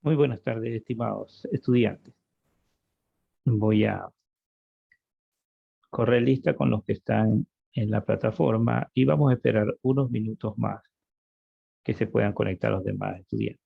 Muy buenas tardes, estimados estudiantes. Voy a correr lista con los que están en la plataforma y vamos a esperar unos minutos más que se puedan conectar los demás estudiantes.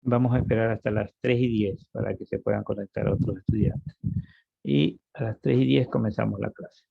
Vamos a esperar hasta las 3:10 para que se puedan conectar otros estudiantes. Y a las 3:10 comenzamos la clase.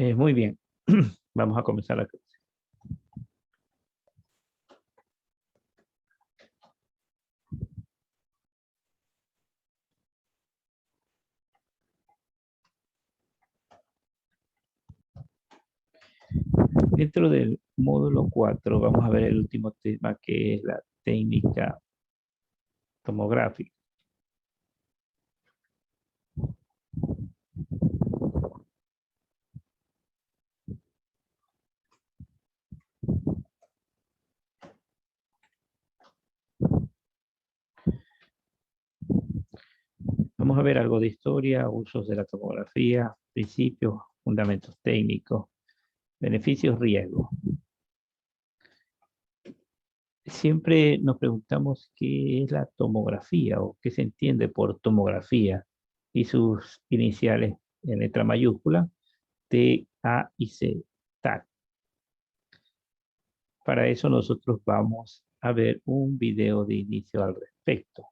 Muy bien, vamos a comenzar la clase. Dentro del módulo 4 vamos a ver el último tema, que es la técnica tomográfica. Vamos a ver algo de historia, usos de la tomografía, principios, fundamentos técnicos, beneficios, riesgos. Siempre nos preguntamos qué es la tomografía o qué se entiende por tomografía y sus iniciales en letra mayúscula, T, A y C, TAC. Para eso nosotros vamos a ver un video de inicio al respecto.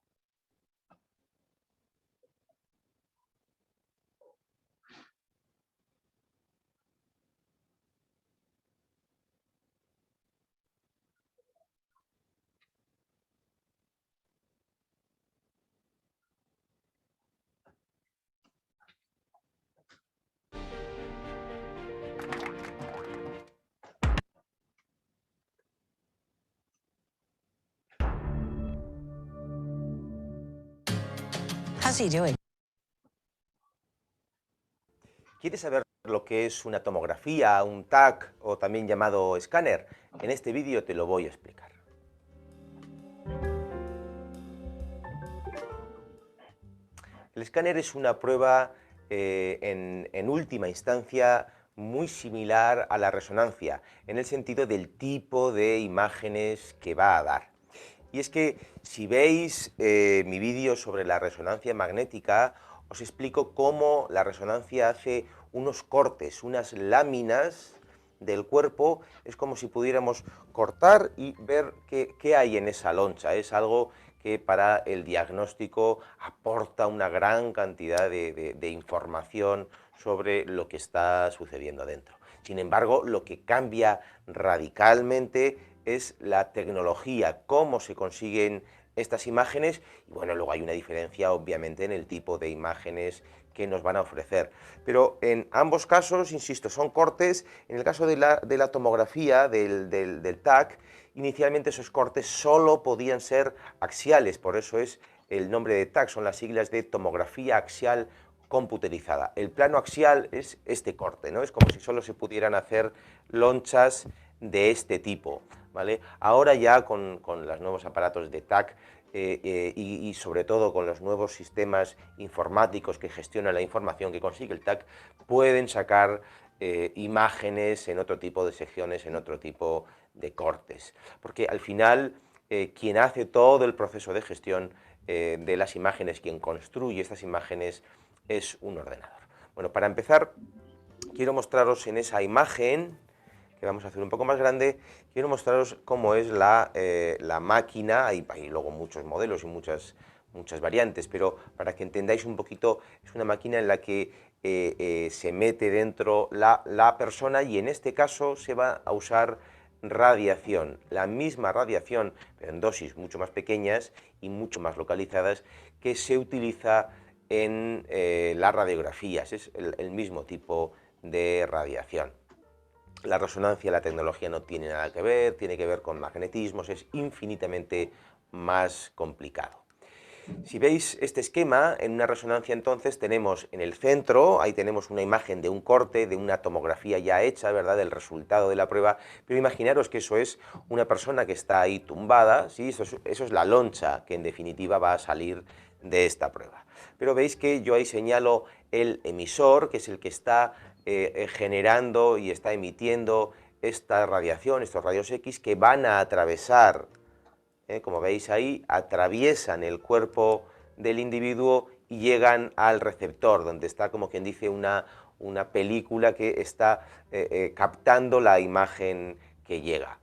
How's he doing? ¿Quieres saber lo que es una tomografía, un TAC o también llamado escáner? En este vídeo te lo voy a explicar. El escáner es una prueba en última instancia muy similar a la resonancia, en el sentido del tipo de imágenes que va a dar. Y es que si veis mi vídeo sobre la resonancia magnética, os explico cómo la resonancia hace unos cortes, unas láminas del cuerpo. Es como si pudiéramos cortar y ver qué hay en esa loncha. Es algo que para el diagnóstico aporta una gran cantidad de información sobre lo que está sucediendo dentro. Sin embargo, lo que cambia radicalmente es la tecnología, cómo se consiguen estas imágenes, y bueno, luego hay una diferencia obviamente en el tipo de imágenes que nos van a ofrecer. Pero en ambos casos, insisto, son cortes. En el caso de la tomografía, del TAC, inicialmente esos cortes solo podían ser axiales, por eso es el nombre de TAC, son las siglas de tomografía axial computerizada. El plano axial es este corte, ¿no? Es como si solo se pudieran hacer lonchas de este tipo, ¿vale? Ahora ya con los nuevos aparatos de TAC y sobre todo con los nuevos sistemas informáticos que gestionan la información que consigue el TAC, pueden sacar imágenes en otro tipo de secciones, en otro tipo de cortes. Porque al final quien hace todo el proceso de gestión de las imágenes, quien construye estas imágenes, es un ordenador. Bueno, para empezar, quiero mostraros en esa imagen, que vamos a hacer un poco más grande, quiero mostraros cómo es la máquina. Hay luego muchos modelos y muchas variantes, pero para que entendáis un poquito, es una máquina en la que se mete dentro la persona, y en este caso se va a usar radiación, la misma radiación, pero en dosis mucho más pequeñas y mucho más localizadas, que se utiliza en las radiografías. Es el mismo tipo de radiación. La resonancia, la tecnología no tiene nada que ver, tiene que ver con magnetismos, es infinitamente más complicado. Si veis este esquema, en una resonancia entonces tenemos en el centro, ahí tenemos una imagen de un corte, de una tomografía ya hecha, ¿verdad?, del resultado de la prueba, pero imaginaros que eso es una persona que está ahí tumbada, ¿sí? Eso es la loncha que en definitiva va a salir de esta prueba. Pero veis que yo ahí señalo el emisor, que es el que está generando y está emitiendo esta radiación, estos rayos X que van a atravesar, como veis ahí, atraviesan el cuerpo del individuo y llegan al receptor, donde está, como quien dice, una película que está captando la imagen que llega.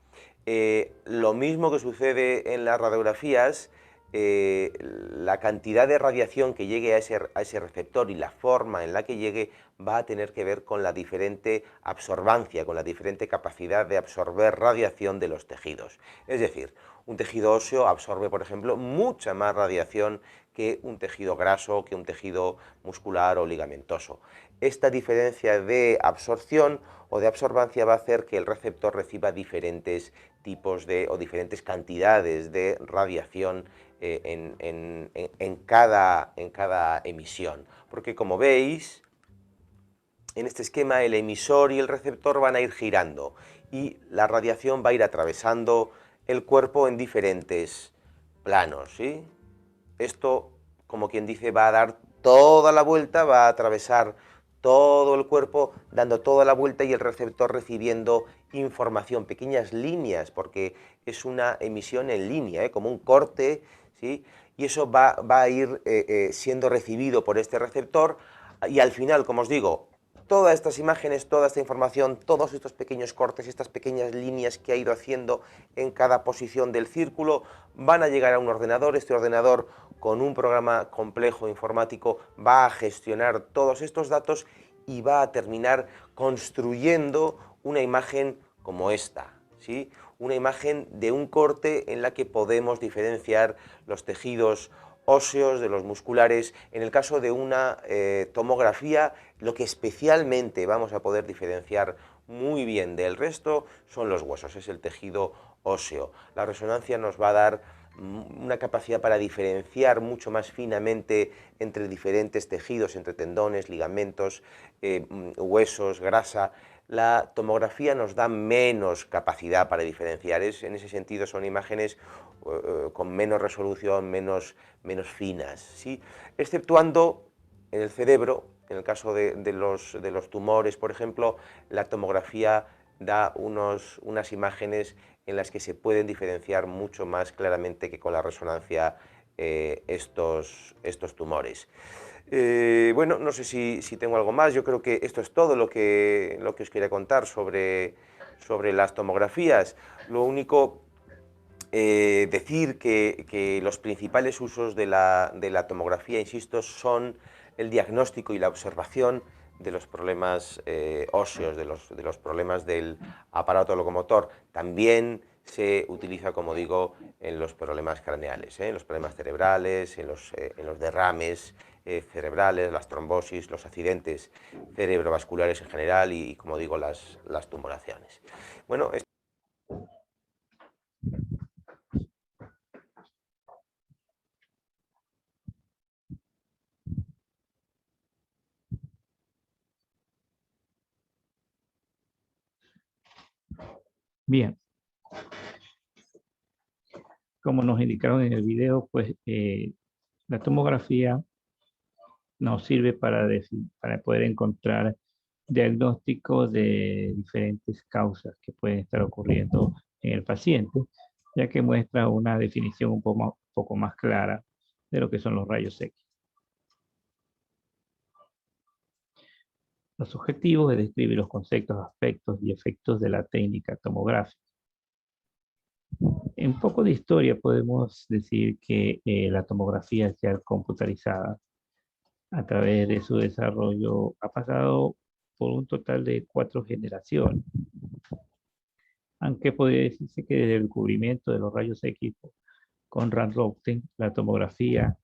Lo mismo que sucede en las radiografías, la cantidad de radiación que llegue a ese receptor y la forma en la que llegue va a tener que ver con la diferente absorbancia, con la diferente capacidad de absorber radiación de los tejidos. Es decir, un tejido óseo absorbe, por ejemplo, mucha más radiación que un tejido graso, que un tejido muscular o ligamentoso. Esta diferencia de absorción o de absorbancia va a hacer que el receptor reciba diferentes tipos o diferentes cantidades de radiación en cada emisión. Porque como veis, en este esquema el emisor y el receptor van a ir girando y la radiación va a ir atravesando el cuerpo en diferentes planos, ¿sí? Esto, como quien dice, va a dar toda la vuelta, va a atravesar todo el cuerpo, dando toda la vuelta y el receptor recibiendo información, pequeñas líneas, porque es una emisión en línea, como un corte, ¿sí? Y eso va a ir siendo recibido por este receptor y al final, como os digo, todas estas imágenes, toda esta información, todos estos pequeños cortes, estas pequeñas líneas que ha ido haciendo en cada posición del círculo, van a llegar a un ordenador. Este ordenador, con un programa complejo informático, va a gestionar todos estos datos y va a terminar construyendo una imagen como esta, ¿sí? Una imagen de un corte en la que podemos diferenciar los tejidos óseos de los musculares. En el caso de una tomografía, lo que especialmente vamos a poder diferenciar muy bien del resto son los huesos, es el tejido óseo. La resonancia nos va a dar una capacidad para diferenciar mucho más finamente entre diferentes tejidos, entre tendones, ligamentos, huesos, grasa. La tomografía nos da menos capacidad para diferenciar, en ese sentido son imágenes con menos resolución, menos finas, ¿sí? Exceptuando en el cerebro, en el caso de los tumores, por ejemplo, la tomografía da unas imágenes en las que se pueden diferenciar mucho más claramente que con la resonancia estos tumores. Bueno, no sé si tengo algo más. Yo creo que esto es todo lo que os quería contar sobre las tomografías. Lo único, decir que los principales usos de la tomografía, insisto, son el diagnóstico y la observación de los problemas óseos, de los problemas del aparato locomotor. También se utiliza, como digo, en los problemas craneales, en los problemas cerebrales, en los derrames cerebrales, las trombosis, los accidentes cerebrovasculares en general y como digo, las tumoraciones. Bueno, Bien, como nos indicaron en el video, pues la tomografía nos sirve para poder encontrar diagnósticos de diferentes causas que pueden estar ocurriendo en el paciente, ya que muestra una definición un poco más clara de lo que son los rayos X. Los objetivos es describir los conceptos, aspectos y efectos de la técnica tomográfica. En un poco de historia podemos decir que la tomografía ya computarizada, a través de su desarrollo, ha pasado por un total de 4 generaciones, aunque podría decirse que desde el descubrimiento de los rayos X con Konrad Röntgen, la tomografía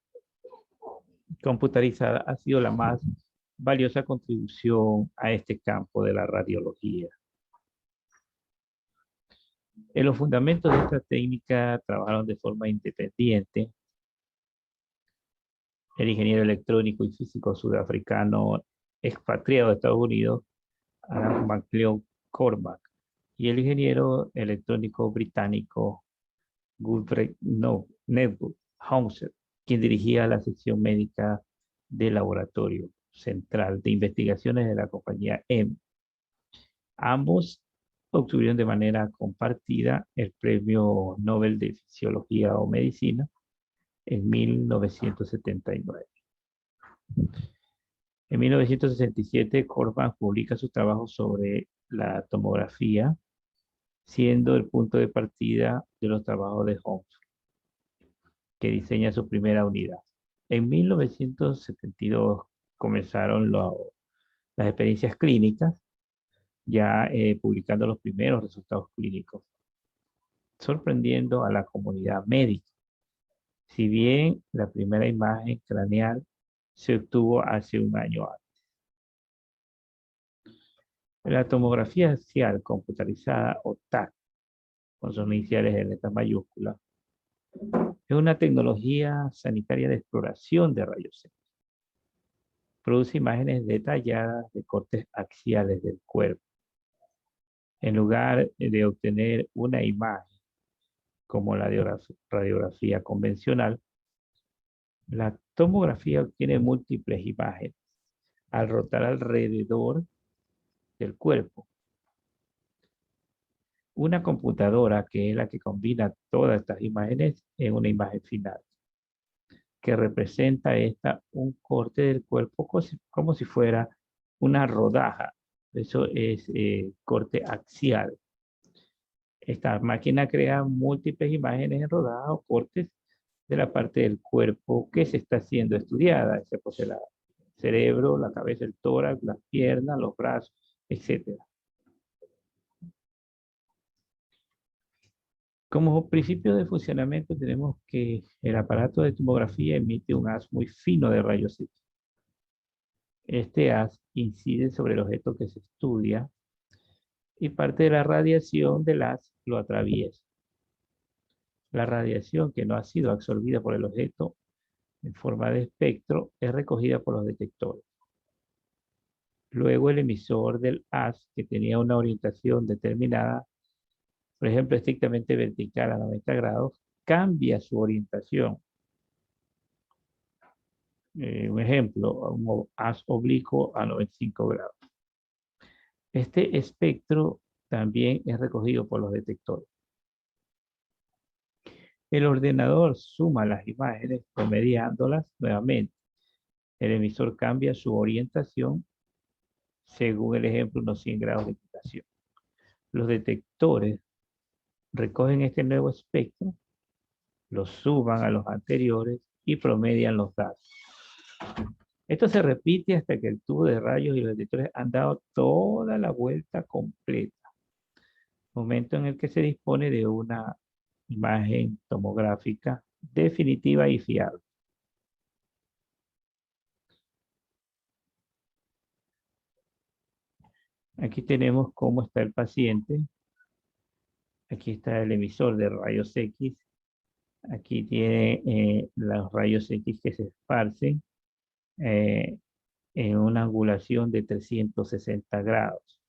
computarizada ha sido la más valiosa contribución a este campo de la radiología. En los fundamentos de esta técnica trabajaron de forma independiente el ingeniero electrónico y físico sudafricano expatriado de Estados Unidos, Adam McLeod-Cormack, y el ingeniero electrónico británico Guthrie Neville Houser, quien dirigía la sección médica del Laboratorio Central de Investigaciones de la compañía M. Ambos obtuvieron de manera compartida el Premio Nobel de Fisiología o Medicina en 1979. En 1967, Cormack publica su trabajo sobre la tomografía, siendo el punto de partida de los trabajos de Holmes. que diseña su primera unidad. En 1972 comenzaron las experiencias clínicas, ya publicando los primeros resultados clínicos, sorprendiendo a la comunidad médica. Si bien la primera imagen craneal se obtuvo hace un año antes. La tomografía axial computarizada o TAC, con sus iniciales en letras mayúsculas, es una tecnología sanitaria de exploración de rayos X. Produce imágenes detalladas de cortes axiales del cuerpo. En lugar de obtener una imagen como la de radiografía convencional, la tomografía obtiene múltiples imágenes al rotar alrededor del cuerpo. Una computadora, que es la que combina todas estas imágenes en una imagen final, que representa un corte del cuerpo como si fuera una rodaja. Eso es corte axial. Esta máquina crea múltiples imágenes en rodajas o cortes de la parte del cuerpo que se está siendo estudiada, ya sea el cerebro, la cabeza, el tórax, las piernas, los brazos, etcétera. Como principio de funcionamiento tenemos que el aparato de tomografía emite un haz muy fino de rayos X. Este haz incide sobre el objeto que se estudia y parte de la radiación del haz lo atraviesa. La radiación que no ha sido absorbida por el objeto en forma de espectro es recogida por los detectores. Luego el emisor del haz, que tenía una orientación determinada, por ejemplo, estrictamente vertical a 90 grados, cambia su orientación. Un ejemplo, un haz oblicuo a 95 grados. Este espectro también es recogido por los detectores. El ordenador suma las imágenes promediándolas nuevamente. El emisor cambia su orientación según el ejemplo, unos 100 grados de inclinación. Los detectores recogen este nuevo espectro, lo suban a los anteriores y promedian los datos. Esto se repite hasta que el tubo de rayos y los detectores han dado toda la vuelta completa, momento en el que se dispone de una imagen tomográfica definitiva y fiable. Aquí tenemos cómo está el paciente. Aquí está el emisor de rayos X. Aquí tiene los rayos X que se esparcen en una angulación de 360 grados.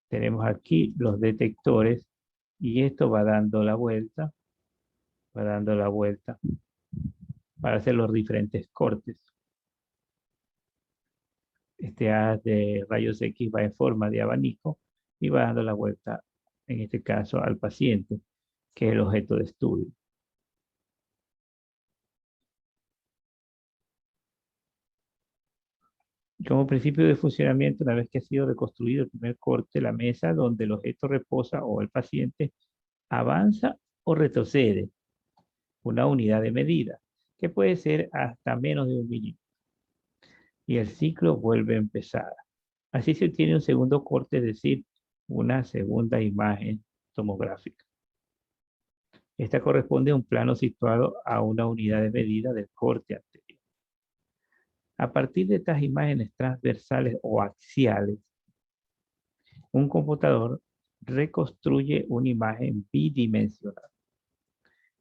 Tenemos aquí los detectores y esto va dando la vuelta para hacer los diferentes cortes. Este haz de rayos X va en forma de abanico y va dando la vuelta, en este caso, al paciente, que es el objeto de estudio. Como principio de funcionamiento, una vez que ha sido reconstruido el primer corte, la mesa donde el objeto reposa o el paciente avanza o retrocede una unidad de medida, que puede ser hasta menos de 1 milímetro. Y el ciclo vuelve a empezar. Así se obtiene un segundo corte, es decir, una segunda imagen tomográfica. Esta corresponde a un plano situado a una unidad de medida del corte anterior. A partir de estas imágenes transversales o axiales, un computador reconstruye una imagen bidimensional.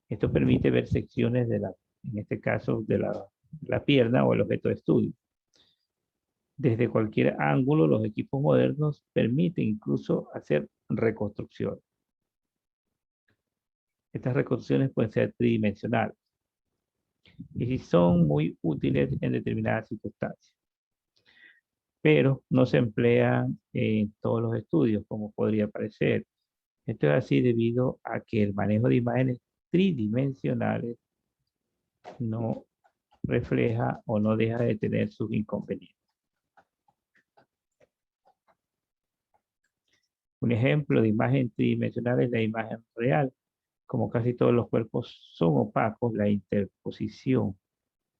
Esto permite ver secciones en este caso, de la pierna o el objeto de estudio. Desde cualquier ángulo, los equipos modernos permiten incluso hacer reconstrucciones. Estas reconstrucciones pueden ser tridimensionales y son muy útiles en determinadas circunstancias, pero no se emplean en todos los estudios, como podría parecer. Esto es así debido a que el manejo de imágenes tridimensionales no refleja o no deja de tener sus inconvenientes. Un ejemplo de imagen tridimensional es la imagen real, Como casi todos los cuerpos son opacos, la interposición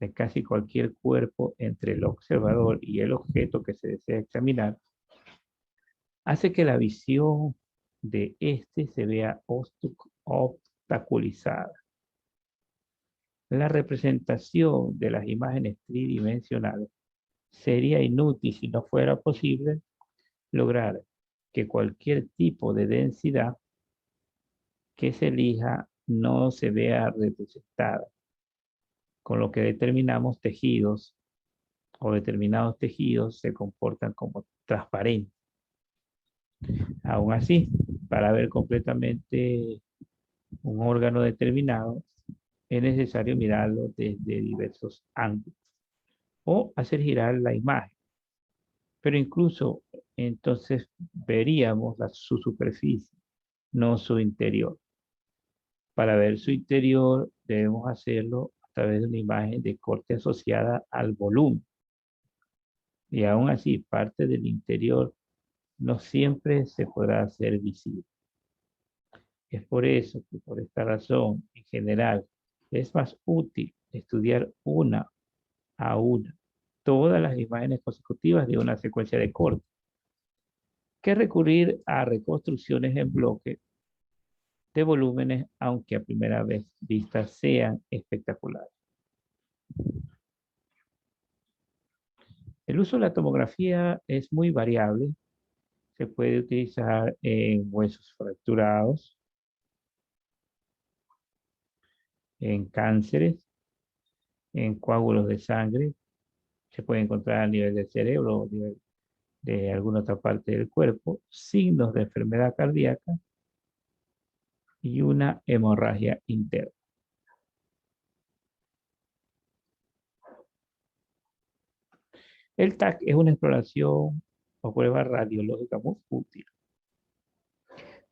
de casi cualquier cuerpo entre el observador y el objeto que se desea examinar hace que la visión de éste se vea obstaculizada. La representación de las imágenes tridimensionales sería inútil si no fuera posible lograr que cualquier tipo de densidad que se elija no se vea representada, con lo que determinamos tejidos o determinados tejidos se comportan como transparentes. Aún así, para ver completamente un órgano determinado, es necesario mirarlo desde diversos ángulos o hacer girar la imagen. Pero incluso entonces veríamos su superficie, no su interior. Para ver su interior debemos hacerlo a través de una imagen de corte asociada al volumen. Y aún así, parte del interior no siempre se podrá hacer visible. Es por eso que por esta razón, en general, es más útil estudiar una a una todas las imágenes consecutivas de una secuencia de corte que recurrir a reconstrucciones en bloque de volúmenes, aunque a primera vista sean espectaculares. El uso de la tomografía es muy variable. Se puede utilizar en huesos fracturados, en cánceres, en coágulos de sangre. Se puede encontrar a nivel del cerebro o a nivel de alguna otra parte del cuerpo, signos de enfermedad cardíaca y una hemorragia interna. El TAC es una exploración o prueba radiológica muy útil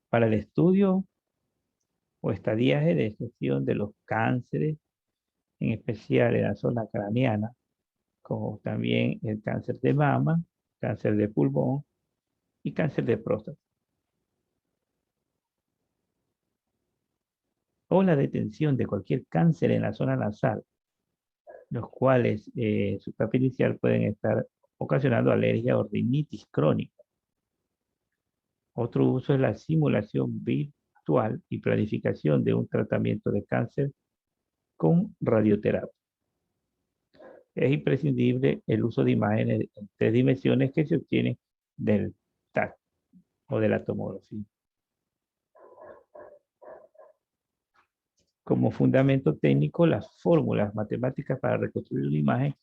para el estudio o estadiaje de gestión de los cánceres, en especial en la zona craneana, como también el cáncer de mama, cáncer de pulmón y cáncer de próstata. O la detención de cualquier cáncer en la zona nasal, los cuales su etapa inicial pueden estar ocasionando alergia o rinitis crónica. Otro uso es la simulación virtual y planificación de un tratamiento de cáncer con radioterapia. Es imprescindible el uso de imágenes en 3 dimensiones que se obtienen del TAC o de la tomografía. Como fundamento técnico, las fórmulas matemáticas para reconstruir una imagen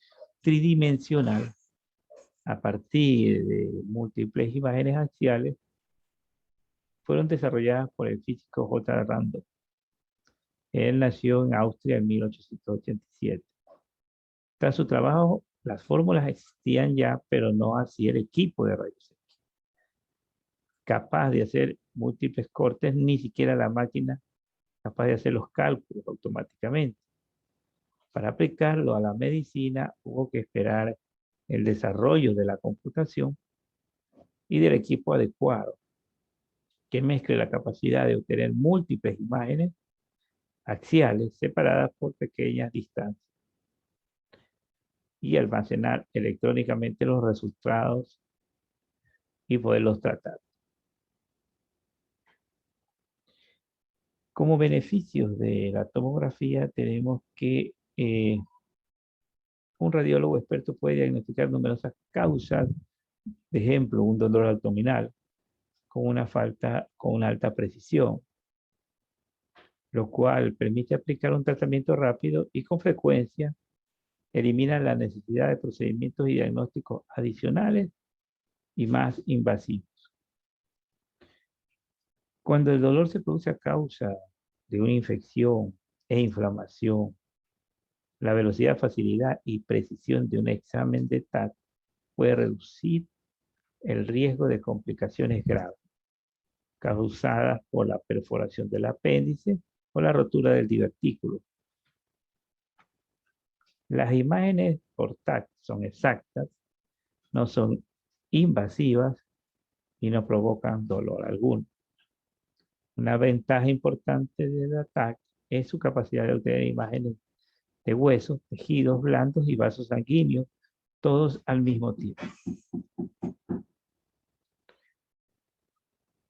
tridimensional a partir de múltiples imágenes axiales fueron desarrolladas por el físico J. Randolph. Él nació en Austria en 1887. Tras su trabajo, las fórmulas existían ya, pero no así el equipo de rayos X, capaz de hacer múltiples cortes, ni siquiera la máquina capaz de hacer los cálculos automáticamente. Para aplicarlo a la medicina, hubo que esperar el desarrollo de la computación y del equipo adecuado, que mezcle la capacidad de obtener múltiples imágenes axiales separadas por pequeñas distancias y almacenar electrónicamente los resultados y poderlos tratar. Como beneficios de la tomografía tenemos que un radiólogo experto puede diagnosticar numerosas causas, de ejemplo, un dolor abdominal con una alta precisión, lo cual permite aplicar un tratamiento rápido y con frecuencia elimina la necesidad de procedimientos y diagnósticos adicionales y más invasivos. Cuando el dolor se produce a causa de una infección e inflamación, la velocidad, facilidad y precisión de un examen de TAC puede reducir el riesgo de complicaciones graves causadas por la perforación del apéndice o la rotura del divertículo. Las imágenes por TAC son exactas, no son invasivas y no provocan dolor alguno. Una ventaja importante del ATAC es su capacidad de obtener imágenes de huesos, tejidos blandos y vasos sanguíneos, todos al mismo tiempo.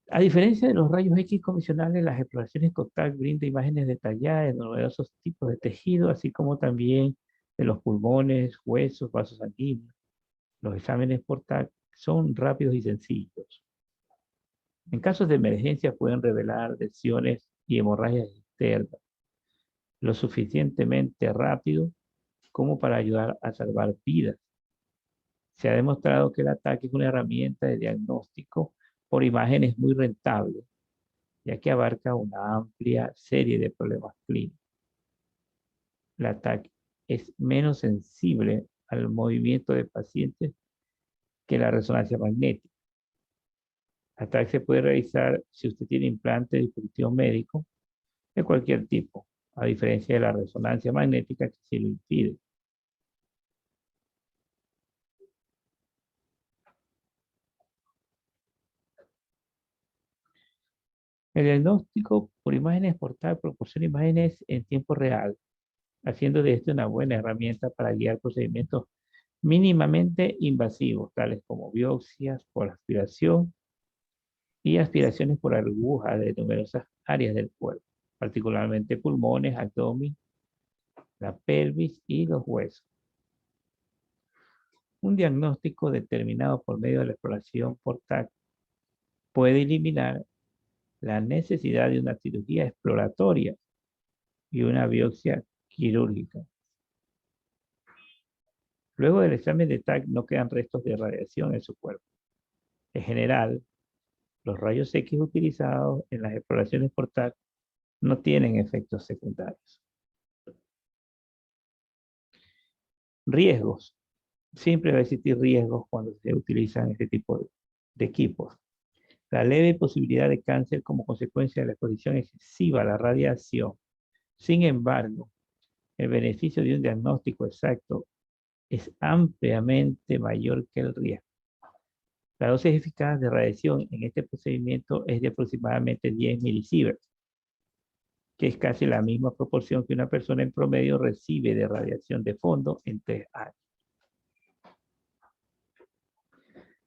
A diferencia de los rayos X convencionales, las exploraciones con TAC brindan imágenes detalladas de numerosos tipos de tejido, así como también de los pulmones, huesos, vasos sanguíneos. Los exámenes por TAC son rápidos y sencillos. En casos de emergencia pueden revelar lesiones y hemorragias externas, lo suficientemente rápido como para ayudar a salvar vidas. Se ha demostrado que el ataque es una herramienta de diagnóstico por imágenes muy rentable, ya que abarca una amplia serie de problemas clínicos. El ataque es menos sensible al movimiento de pacientes que la resonancia magnética. El ataque se puede realizar si usted tiene implante de dispositivo médico de cualquier tipo, a diferencia de la resonancia magnética que sí lo impide. El diagnóstico por imágenes portátiles proporciona imágenes en tiempo real, haciendo de esto una buena herramienta para guiar procedimientos mínimamente invasivos, tales como biopsias por aspiración y aspiraciones por aguja de numerosas áreas del cuerpo, particularmente pulmones, abdomen, la pelvis y los huesos. Un diagnóstico determinado por medio de la exploración por TAC puede eliminar la necesidad de una cirugía exploratoria y una biopsia quirúrgica. Luego del examen de TAC no quedan restos de radiación en su cuerpo. En general, los rayos X utilizados en las exploraciones por TAC no tienen efectos secundarios. Riesgos. Siempre va a existir riesgos cuando se utilizan este tipo de equipos. La leve posibilidad de cáncer como consecuencia de la exposición excesiva a la radiación. Sin embargo, el beneficio de un diagnóstico exacto es ampliamente mayor que el riesgo. La dosis eficaz de radiación en este procedimiento es de aproximadamente 10 milisieverts, que es casi la misma proporción que una persona en promedio recibe de radiación de fondo en 3 años.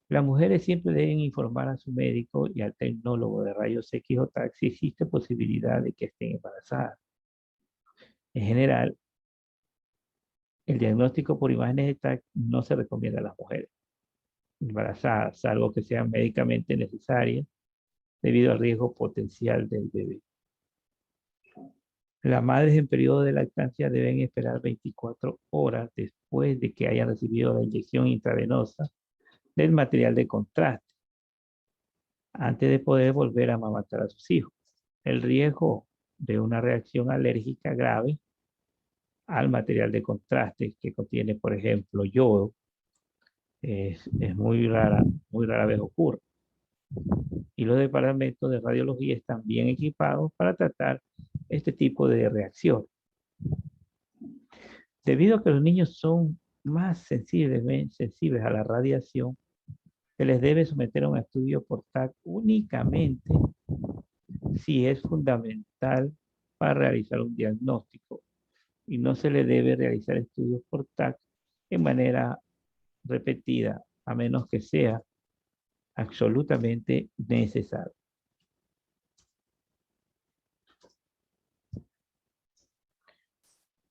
Las mujeres siempre deben informar a su médico y al tecnólogo de rayos X o TAC si existe posibilidad de que estén embarazadas. En general, el diagnóstico por imágenes de TAC no se recomienda a las mujeres embarazadas, salvo que sean médicamente necesarias debido al riesgo potencial del bebé. Las madres en periodo de lactancia deben esperar 24 horas después de que hayan recibido la inyección intravenosa del material de contraste, antes de poder volver a amamantar a sus hijos. El riesgo de una reacción alérgica grave al material de contraste que contiene, por ejemplo, yodo, es muy rara vez ocurre. Y los departamentos de radiología están bien equipados para tratar este tipo de reacción. Debido a que los niños son más sensibles a la radiación, se les debe someter a un estudio por TAC únicamente si es fundamental para realizar un diagnóstico y no se le debe realizar estudios por TAC en manera repetida, a menos que sea absolutamente necesario.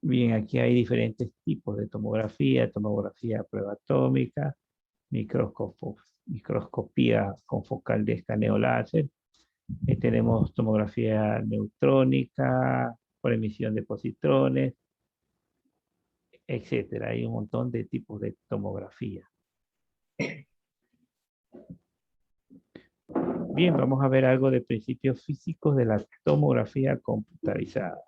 Bien, aquí hay diferentes tipos de tomografía a prueba atómica, microscopía con focal de escaneo láser. Tenemos tomografía neutrónica por emisión de positrones, etcétera. Hay un montón de tipos de tomografía. Bien, vamos a ver algo de principios físicos de la tomografía computarizada.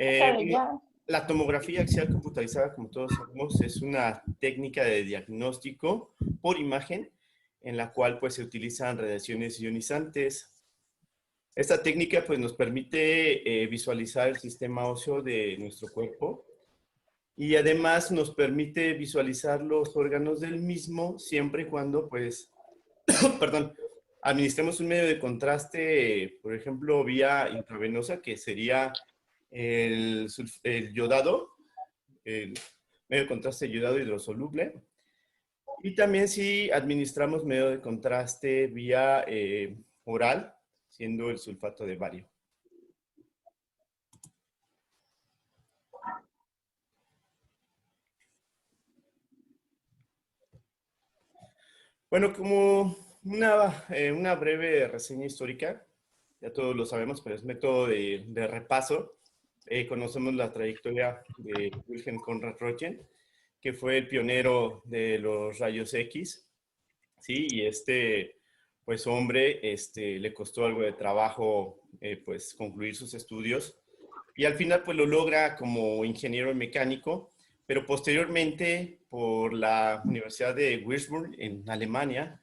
Bueno, la tomografía axial computarizada, como todos sabemos, es una técnica de diagnóstico por imagen en la cual pues, se utilizan radiaciones ionizantes. Esta técnica pues, nos permite visualizar el sistema óseo de nuestro cuerpo y además nos permite visualizar los órganos del mismo siempre y cuando pues, perdón, administremos un medio de contraste, por ejemplo, vía intravenosa, que sería el yodado, el medio de contraste yodado hidrosoluble. Y también si administramos medio de contraste vía oral, siendo el sulfato de bario. Bueno, como una breve reseña histórica, ya todos lo sabemos, pero es método de repaso. Conocemos la trayectoria de Wilhelm Conrad Röntgen, que fue el pionero de los rayos X, ¿sí? Y pues hombre, le costó algo de trabajo, pues concluir sus estudios. Y al final, pues lo logra como ingeniero mecánico, pero posteriormente, por la Universidad de Würzburg, en Alemania,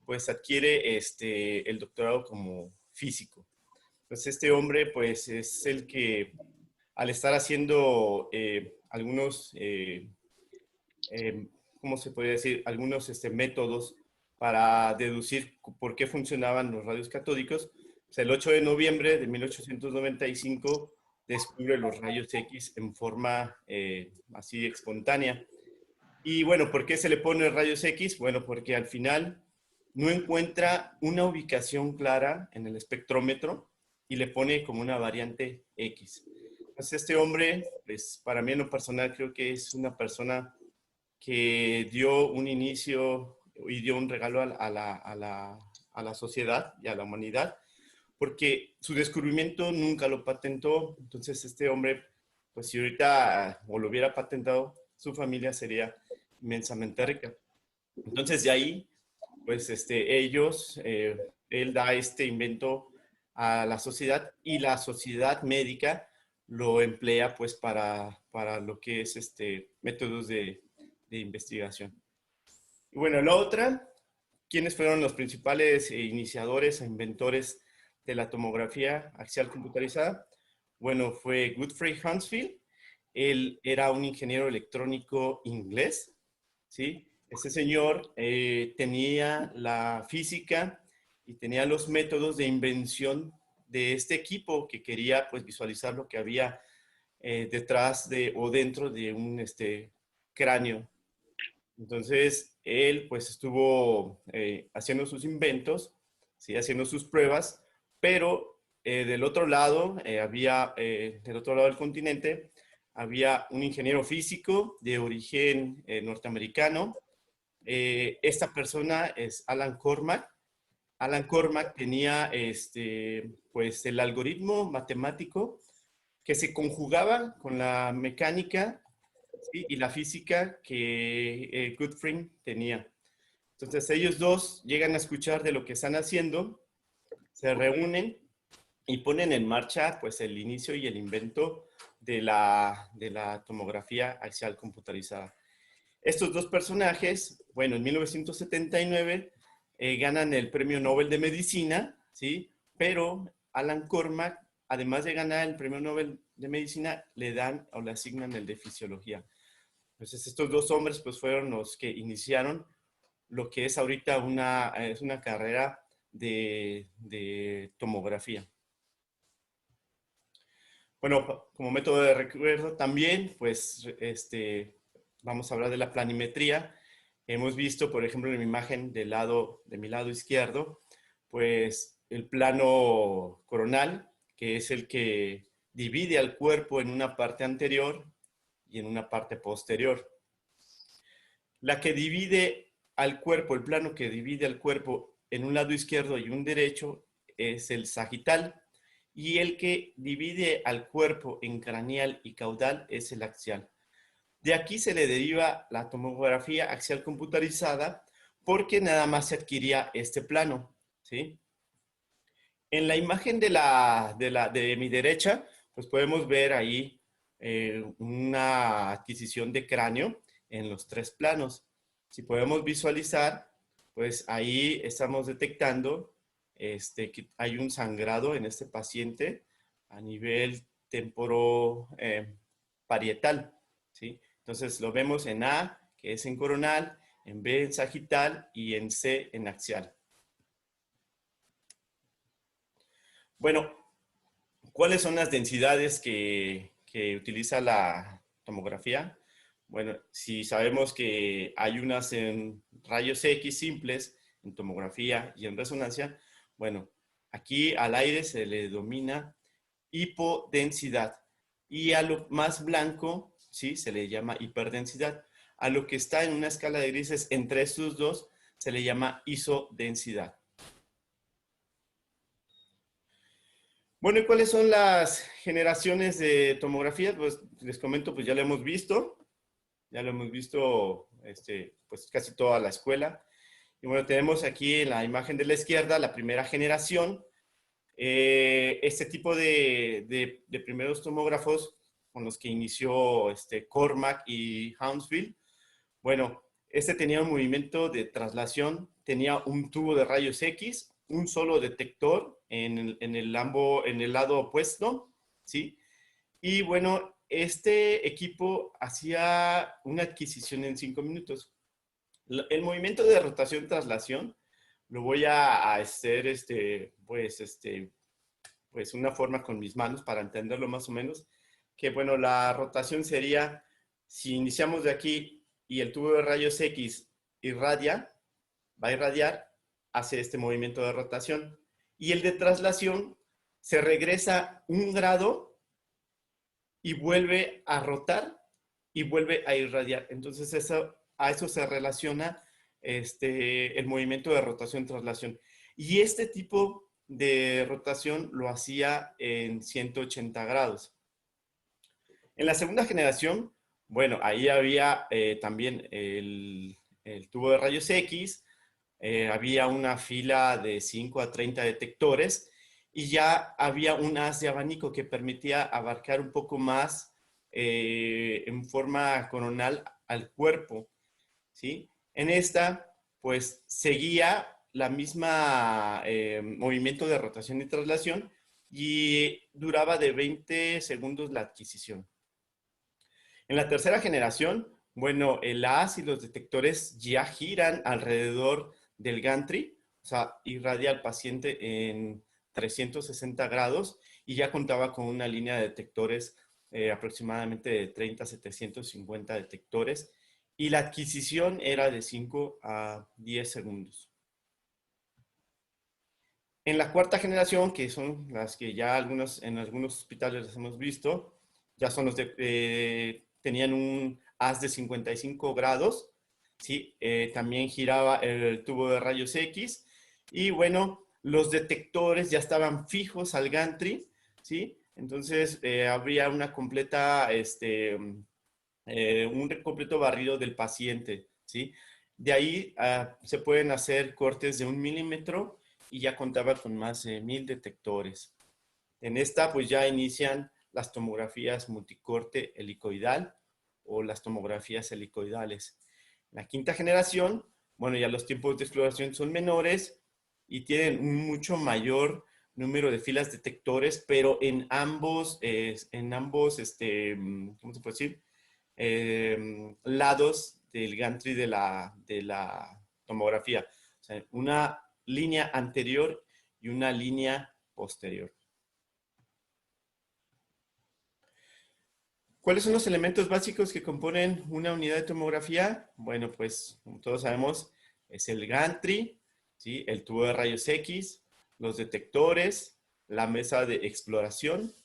pues adquiere el doctorado como físico. Entonces, este hombre, pues, es el que, al estar haciendo algunos, ¿cómo se podría decir? Algunos métodos para deducir por qué funcionaban los rayos catódicos, pues, el 8 de noviembre de 1895 descubre los rayos X en forma así espontánea. Y bueno, ¿por qué se le pone rayos X? Bueno, porque al final no encuentra una ubicación clara en el espectrómetro y le pone como una variante X. Entonces este hombre, pues para mí en lo personal creo que es una persona que dio un inicio y dio un regalo a la sociedad y a la humanidad, porque su descubrimiento nunca lo patentó. Entonces este hombre, pues si ahorita o lo hubiera patentado, su familia sería inmensamente rica. Entonces de ahí, pues él da este invento a la sociedad y la sociedad médica lo emplea pues para lo que es métodos de investigación. Y bueno, la otra, ¿quiénes fueron los principales iniciadores e inventores de la tomografía axial computarizada? Bueno, fue Godfrey Hounsfield. Él era un ingeniero electrónico inglés, ¿sí? Este señor tenía la física y tenía los métodos de invención de este equipo que quería pues, visualizar lo que había detrás de o dentro de un cráneo. Entonces, él pues estuvo haciendo sus inventos, ¿sí? Haciendo sus pruebas, pero del otro lado, del otro lado del continente, había un ingeniero físico de origen norteamericano. Esta persona es Alan Cormack. Alan Cormack tenía pues el algoritmo matemático que se conjugaba con la mecánica, ¿sí? Y la física que Godfrey tenía. Entonces ellos dos llegan a escuchar de lo que están haciendo, se reúnen y ponen en marcha pues el inicio y el invento de la tomografía axial computarizada. Estos dos personajes, bueno, en 1979 ganan el Premio Nobel de Medicina, ¿sí? Pero Alan Cormack, además de ganar el Premio Nobel de Medicina, le dan o le asignan el de Fisiología. Entonces, estos dos hombres pues fueron los que iniciaron lo que es ahorita es una carrera de tomografía. Bueno, como método de recuerdo también, pues, vamos a hablar de la planimetría. Hemos visto, por ejemplo, en mi imagen de mi lado izquierdo, pues el plano coronal, que es el que divide al cuerpo en una parte anterior y en una parte posterior. La que divide al cuerpo, el plano que divide al cuerpo en un lado izquierdo y un derecho es el sagital, y el que divide al cuerpo en craneal y caudal es el axial. De aquí se le deriva la tomografía axial computarizada porque nada más se adquiría este plano, ¿sí? En la imagen de mi derecha, pues podemos ver ahí una adquisición de cráneo en los 3 planos. Si podemos visualizar, pues ahí estamos detectando que hay un sangrado en este paciente a nivel temporoparietal, ¿sí? Entonces lo vemos en A, que es en coronal, en B en sagital y en C en axial. Bueno, ¿cuáles son las densidades que utiliza la tomografía? Bueno, si sabemos que hay unas en rayos X simples, en tomografía y en resonancia, bueno, aquí al aire se le denomina hipodensidad. Y a lo más blanco, ¿sí? Se le llama hiperdensidad. A lo que está en una escala de grises entre estos dos, se le llama isodensidad. Bueno, ¿y cuáles son las generaciones de tomografía? Pues les comento, pues ya lo hemos visto. Ya lo hemos visto, pues casi toda la escuela. Y bueno, tenemos aquí en la imagen de la izquierda la primera generación. Este tipo de primeros tomógrafos con los que inició Cormack y Hounsfield. Bueno, tenía un movimiento de traslación, tenía un tubo de rayos X, un solo detector en el lado opuesto, ¿sí? Y bueno, este equipo hacía una adquisición en 5 minutos. El movimiento de rotación-traslación lo voy a hacer, pues una forma con mis manos para entenderlo más o menos. Que bueno, la rotación sería, si iniciamos de aquí y el tubo de rayos X irradia, va a irradiar, hace este movimiento de rotación. Y el de traslación se regresa 1 grado y vuelve a rotar y vuelve a irradiar. Entonces a eso se relaciona el movimiento de rotación-traslación. Y este tipo de rotación lo hacía en 180 grados. En la segunda generación, bueno, ahí había también el tubo de rayos X, había una fila de 5 a 30 detectores y ya había un haz de abanico que permitía abarcar un poco más en forma coronal al cuerpo, ¿sí? En esta, pues, seguía la misma movimiento de rotación y traslación y duraba de 20 segundos la adquisición. En la tercera generación, bueno, el haz y los detectores ya giran alrededor del gantry, o sea, irradia al paciente en 360 grados y ya contaba con una línea de detectores aproximadamente de 30 a 750 detectores y la adquisición era de 5 a 10 segundos. En la cuarta generación, que son las que ya en algunos hospitales las hemos visto, ya son los de, tenían un haz de 55 grados, ¿sí? También giraba el tubo de rayos X y bueno, los detectores ya estaban fijos al gantry, ¿sí? Entonces habría una completa, un completo barrido del paciente, ¿sí? De ahí se pueden hacer cortes de 1 milímetro y ya contaba con más de 1000 detectores. En esta pues ya inician las tomografías multicorte helicoidal o las tomografías helicoidales. La quinta generación, bueno, ya los tiempos de exploración son menores y tienen un mucho mayor número de filas detectores, pero en ambos, ¿cómo se puede decir? Lados del gantry de la tomografía. O sea, una línea anterior y una línea posterior. ¿Cuáles son los elementos básicos que componen una unidad de tomografía? Bueno, pues como todos sabemos, es el gantry, ¿sí? El tubo de rayos X, los detectores, la mesa de exploración,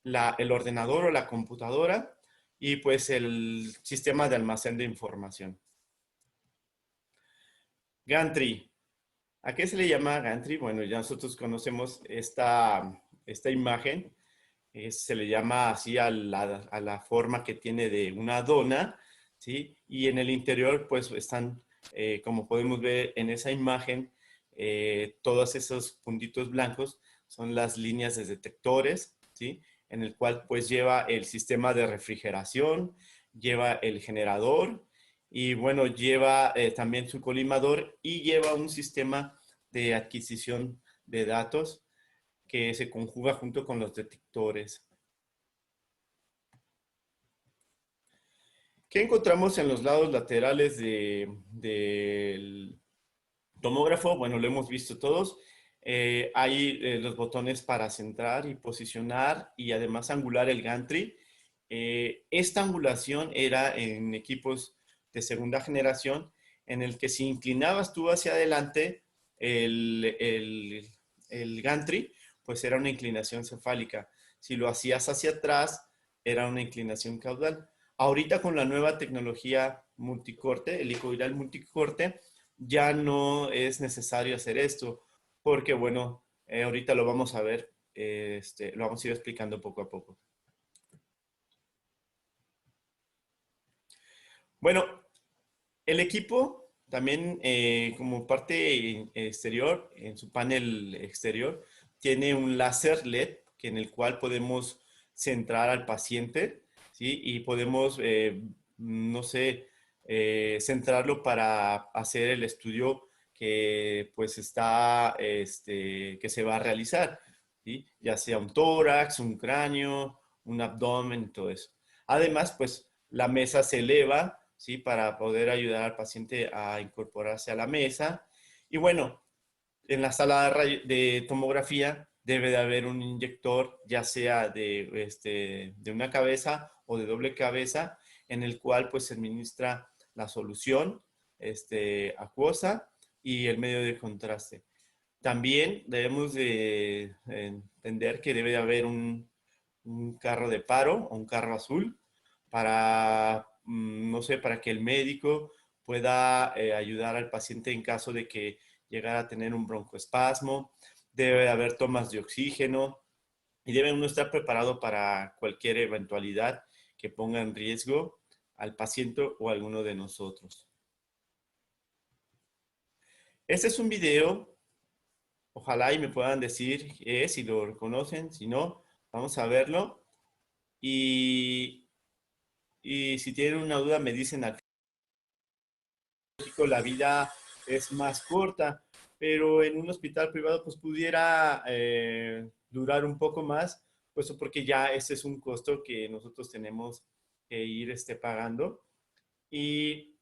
el ordenador o la computadora y pues el sistema de almacén de información. Gantry. ¿A qué se le llama gantry? Bueno, ya nosotros conocemos esta imagen. Se le llama así a la forma que tiene de una dona, ¿sí? Y en el interior, pues están, como podemos ver en esa imagen, todos esos puntitos blancos son las líneas de detectores, ¿sí? en el cual pues lleva el sistema de refrigeración, lleva el generador y bueno, lleva también su colimador y lleva un sistema de adquisición de datos que se conjuga junto con los detectores. ¿Qué encontramos en los lados laterales del tomógrafo? Bueno, lo hemos visto todos. Hay los botones para centrar y posicionar y además angular el gantry. Esta angulación era en equipos de segunda generación en el que si inclinabas tú hacia adelante el gantry, pues era una inclinación cefálica. Si lo hacías hacia atrás, era una inclinación caudal. Ahorita con la nueva tecnología multicorte, el helicoidal multicorte, ya no es necesario hacer esto, porque bueno, ahorita lo vamos a ver, lo vamos a ir explicando poco a poco. Bueno, el equipo también como parte exterior, en su panel exterior, tiene un láser LED en el cual podemos centrar al paciente, ¿sí? Y podemos, no sé, centrarlo para hacer el estudio que pues está, que se va a realizar, ¿sí? Ya sea un tórax, un cráneo, un abdomen, todo eso. Además, pues la mesa se eleva, ¿sí? Para poder ayudar al paciente a incorporarse a la mesa. Y bueno, en la sala de tomografía debe de haber un inyector, ya sea de una cabeza o de doble cabeza, en el cual pues se administra la solución acuosa y el medio de contraste. También debemos de entender que debe de haber un carro de paro o un carro azul para, no sé, para que el médico pueda ayudar al paciente en caso de que llegara a tener un broncoespasmo. Debe haber tomas de oxígeno y debe uno estar preparado para cualquier eventualidad que ponga en riesgo al paciente o a alguno de nosotros. Este es un video, ojalá y me puedan decir si lo reconocen, si no, vamos a verlo. Y si tienen una duda me dicen al la vida es más corta, pero en un hospital privado pues pudiera durar un poco más, pues porque ya ese es un costo que nosotros tenemos que ir pagando. Y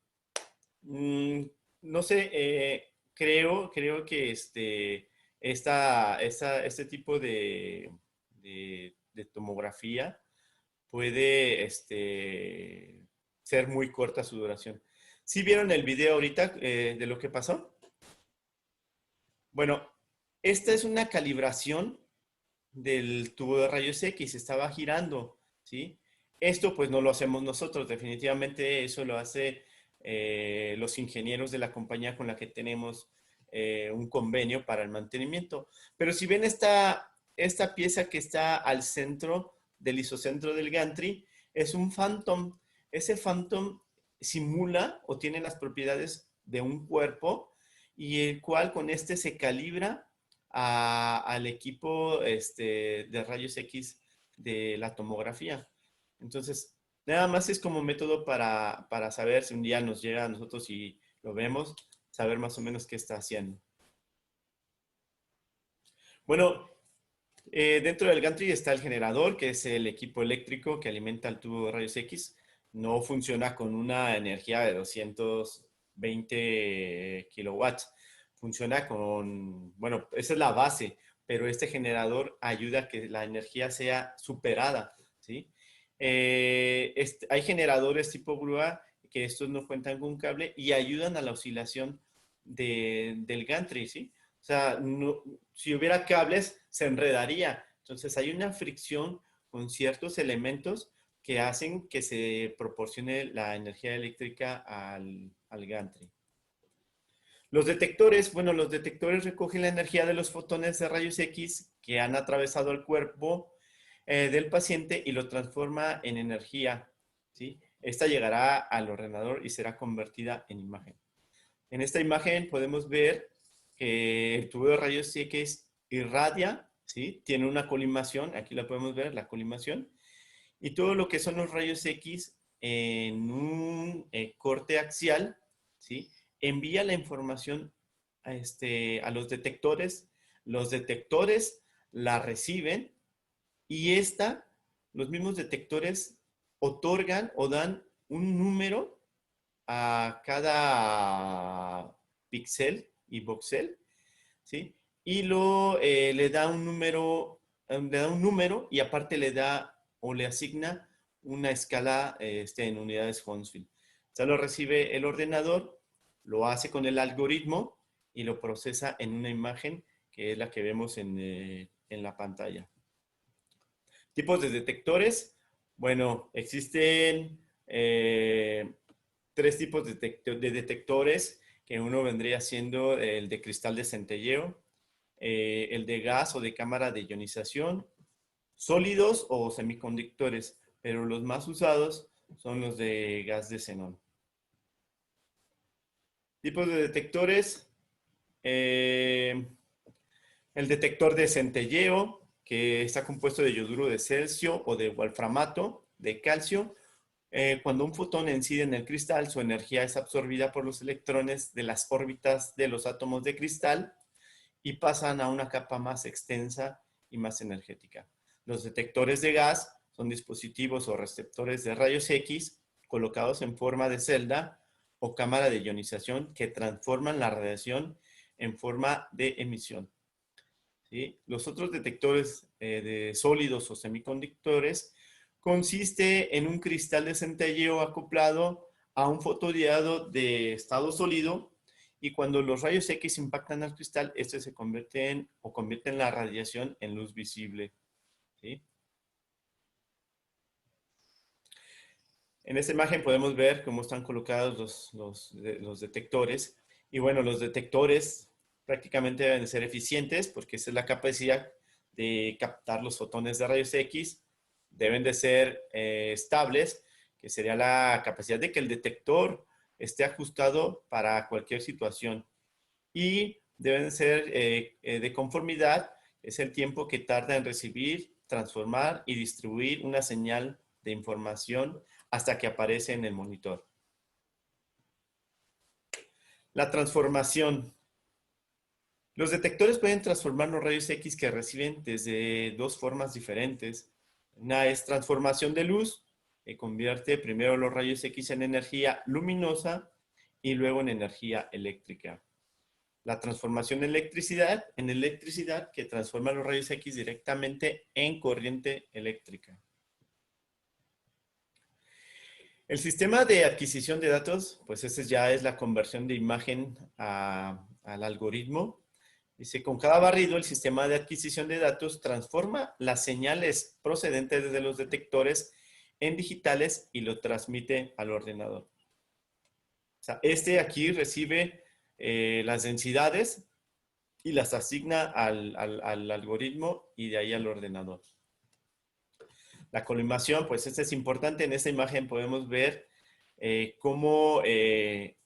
no sé, creo que este tipo de tomografía puede ser muy corta su duración. ¿Sí vieron el video ahorita de lo que pasó? Bueno, esta es una calibración del tubo de rayos X, estaba girando, ¿sí? Esto pues no lo hacemos nosotros, definitivamente eso lo hace los ingenieros de la compañía con la que tenemos un convenio para el mantenimiento. Pero si ven esta pieza que está al centro del isocentro del gantry, es un phantom. Ese phantom simula o tiene las propiedades de un cuerpo y el cual con se calibra al equipo de rayos X de la tomografía. Entonces, nada más es como método para saber si un día nos llega a nosotros y lo vemos, saber más o menos qué está haciendo. Bueno, dentro del gantry está el generador, que es el equipo eléctrico que alimenta el tubo de rayos X. No funciona con una energía de 220 kilowatts. Funciona con, bueno, esa es la base, pero este generador ayuda a que la energía sea superada, ¿sí? Hay generadores tipo grúa que estos no cuentan con cable y ayudan a la oscilación del gantry, ¿sí? O sea, no, si hubiera cables, se enredaría. Entonces, hay una fricción con ciertos elementos que hacen que se proporcione la energía eléctrica al gantry. Los detectores, bueno, los detectores recogen la energía de los fotones de rayos X que han atravesado el cuerpo del paciente y lo transforma en energía, ¿sí? Esta llegará al ordenador y será convertida en imagen. En esta imagen podemos ver que el tubo de rayos X irradia, ¿sí? Tiene una colimación, aquí la podemos ver, la colimación, y todo lo que son los rayos X en un corte axial, ¿sí? Envía la información a los detectores la reciben y los mismos detectores otorgan o dan un número a cada píxel y voxel, ¿sí? Y le da un número y aparte le da o le asigna una escala en unidades Hounsfield. O sea, lo recibe el ordenador, lo hace con el algoritmo y lo procesa en una imagen que es la que vemos en la pantalla. Tipos de detectores. Bueno, existen 3 tipos de detectores, que uno vendría siendo el de cristal de centelleo, el de gas o de cámara de ionización, sólidos o semiconductores, pero los más usados son los de gas de xenón. Tipos de detectores. El detector de centelleo, que está compuesto de yoduro de calcio o de wolframato de calcio. Cuando un fotón incide en el cristal, su energía es absorbida por los electrones de las órbitas de los átomos de cristal y pasan a una capa más extensa y más energética. Los detectores de gas son dispositivos o receptores de rayos X colocados en forma de celda o cámara de ionización que transforman la radiación en forma de emisión. ¿Sí? Los otros detectores de sólidos o semiconductores consiste en un cristal de centelleo acoplado a un fotodiodo de estado sólido y cuando los rayos X impactan al cristal, estos se convierten la radiación en luz visible. ¿Sí? En esta imagen podemos ver cómo están colocados los detectores. Y bueno, los detectores prácticamente deben ser eficientes porque esa es la capacidad de captar los fotones de rayos X. Deben de ser estables, que sería la capacidad de que el detector esté ajustado para cualquier situación. Y deben ser de conformidad, es el tiempo que tarda en recibir, transformar y distribuir una señal de información hasta que aparece en el monitor. La transformación. Los detectores pueden transformar los rayos X que reciben desde 2 formas diferentes. Una es transformación de luz, que convierte primero los rayos X en energía luminosa y luego en energía eléctrica. La transformación en electricidad, que transforma los rayos X directamente en corriente eléctrica. El sistema de adquisición de datos, pues ese ya es la conversión de imagen al algoritmo. Dice, con cada barrido, el sistema de adquisición de datos transforma las señales procedentes de los detectores en digitales y lo transmite al ordenador. O sea, aquí recibe las densidades y las asigna al algoritmo y de ahí al ordenador. La colimación, pues esta es importante. En esta imagen podemos ver cómo el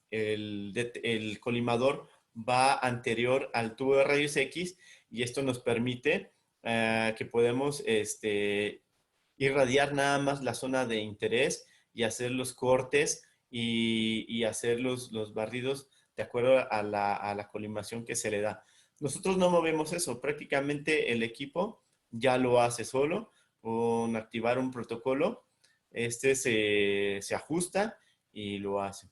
colimador va anterior al tubo de rayos X y esto nos permite que podemos irradiar nada más la zona de interés y hacer los cortes y hacer los barridos de acuerdo a la colimación que se le da. Nosotros no movemos eso, prácticamente el equipo ya lo hace solo con activar un protocolo. Se ajusta y lo hace.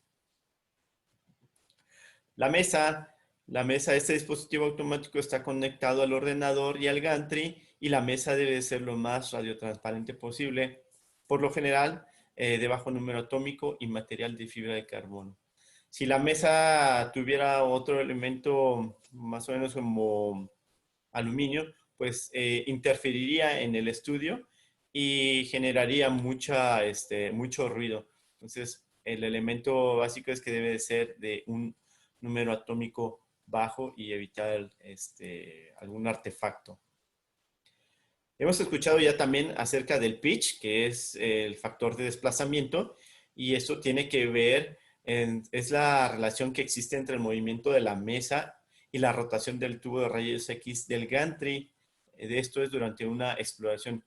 La mesa, este dispositivo automático está conectado al ordenador y al gantry y la mesa debe ser lo más radiotransparente posible. Por lo general, de bajo número atómico y material de fibra de carbono. Si la mesa tuviera otro elemento más o menos como aluminio, pues interferiría en el estudio y generaría mucho ruido. Entonces, el elemento básico es que debe de ser de un número atómico bajo y evitar algún artefacto. Hemos escuchado ya también acerca del pitch, que es el factor de desplazamiento, y esto tiene que ver, es la relación que existe entre el movimiento de la mesa y la rotación del tubo de rayos X del gantry. de esto es durante una exploración.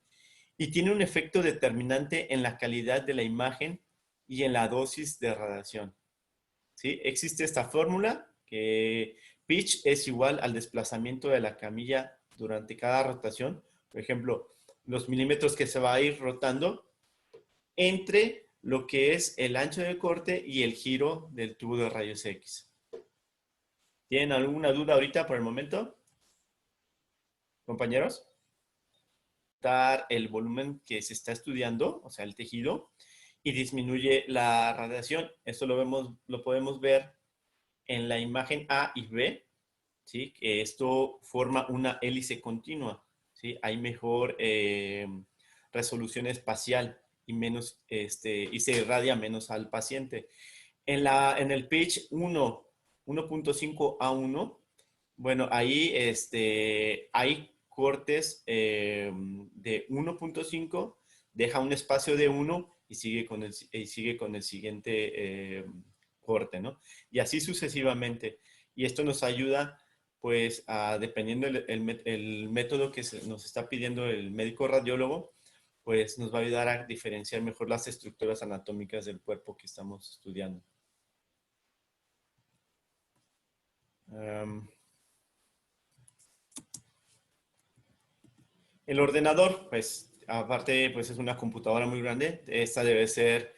Y tiene un efecto determinante en la calidad de la imagen y en la dosis de radiación. ¿Sí? Existe esta fórmula que pitch es igual al desplazamiento de la camilla durante cada rotación. Por ejemplo, los milímetros que se va a ir rotando entre lo que es el ancho de corte y el giro del tubo de rayos X. ¿Tienen alguna duda ahorita por el momento, compañeros? El volumen que se está estudiando, o sea, el tejido, y disminuye la radiación. Esto lo podemos ver en la imagen A y B, ¿sí? Que esto forma una hélice continua, ¿sí? Hay mejor resolución espacial y, menos, y se irradia menos al paciente. En el pitch 1.5 a 1, bueno, ahí hay cortes de 1.5, deja un espacio de 1 y sigue con el siguiente corte, ¿no? Y así sucesivamente. Y esto nos ayuda, pues, dependiendo el método que nos está pidiendo el médico radiólogo, pues nos va a ayudar a diferenciar mejor las estructuras anatómicas del cuerpo que estamos estudiando. El ordenador, pues, aparte, pues es una computadora muy grande. Esta debe ser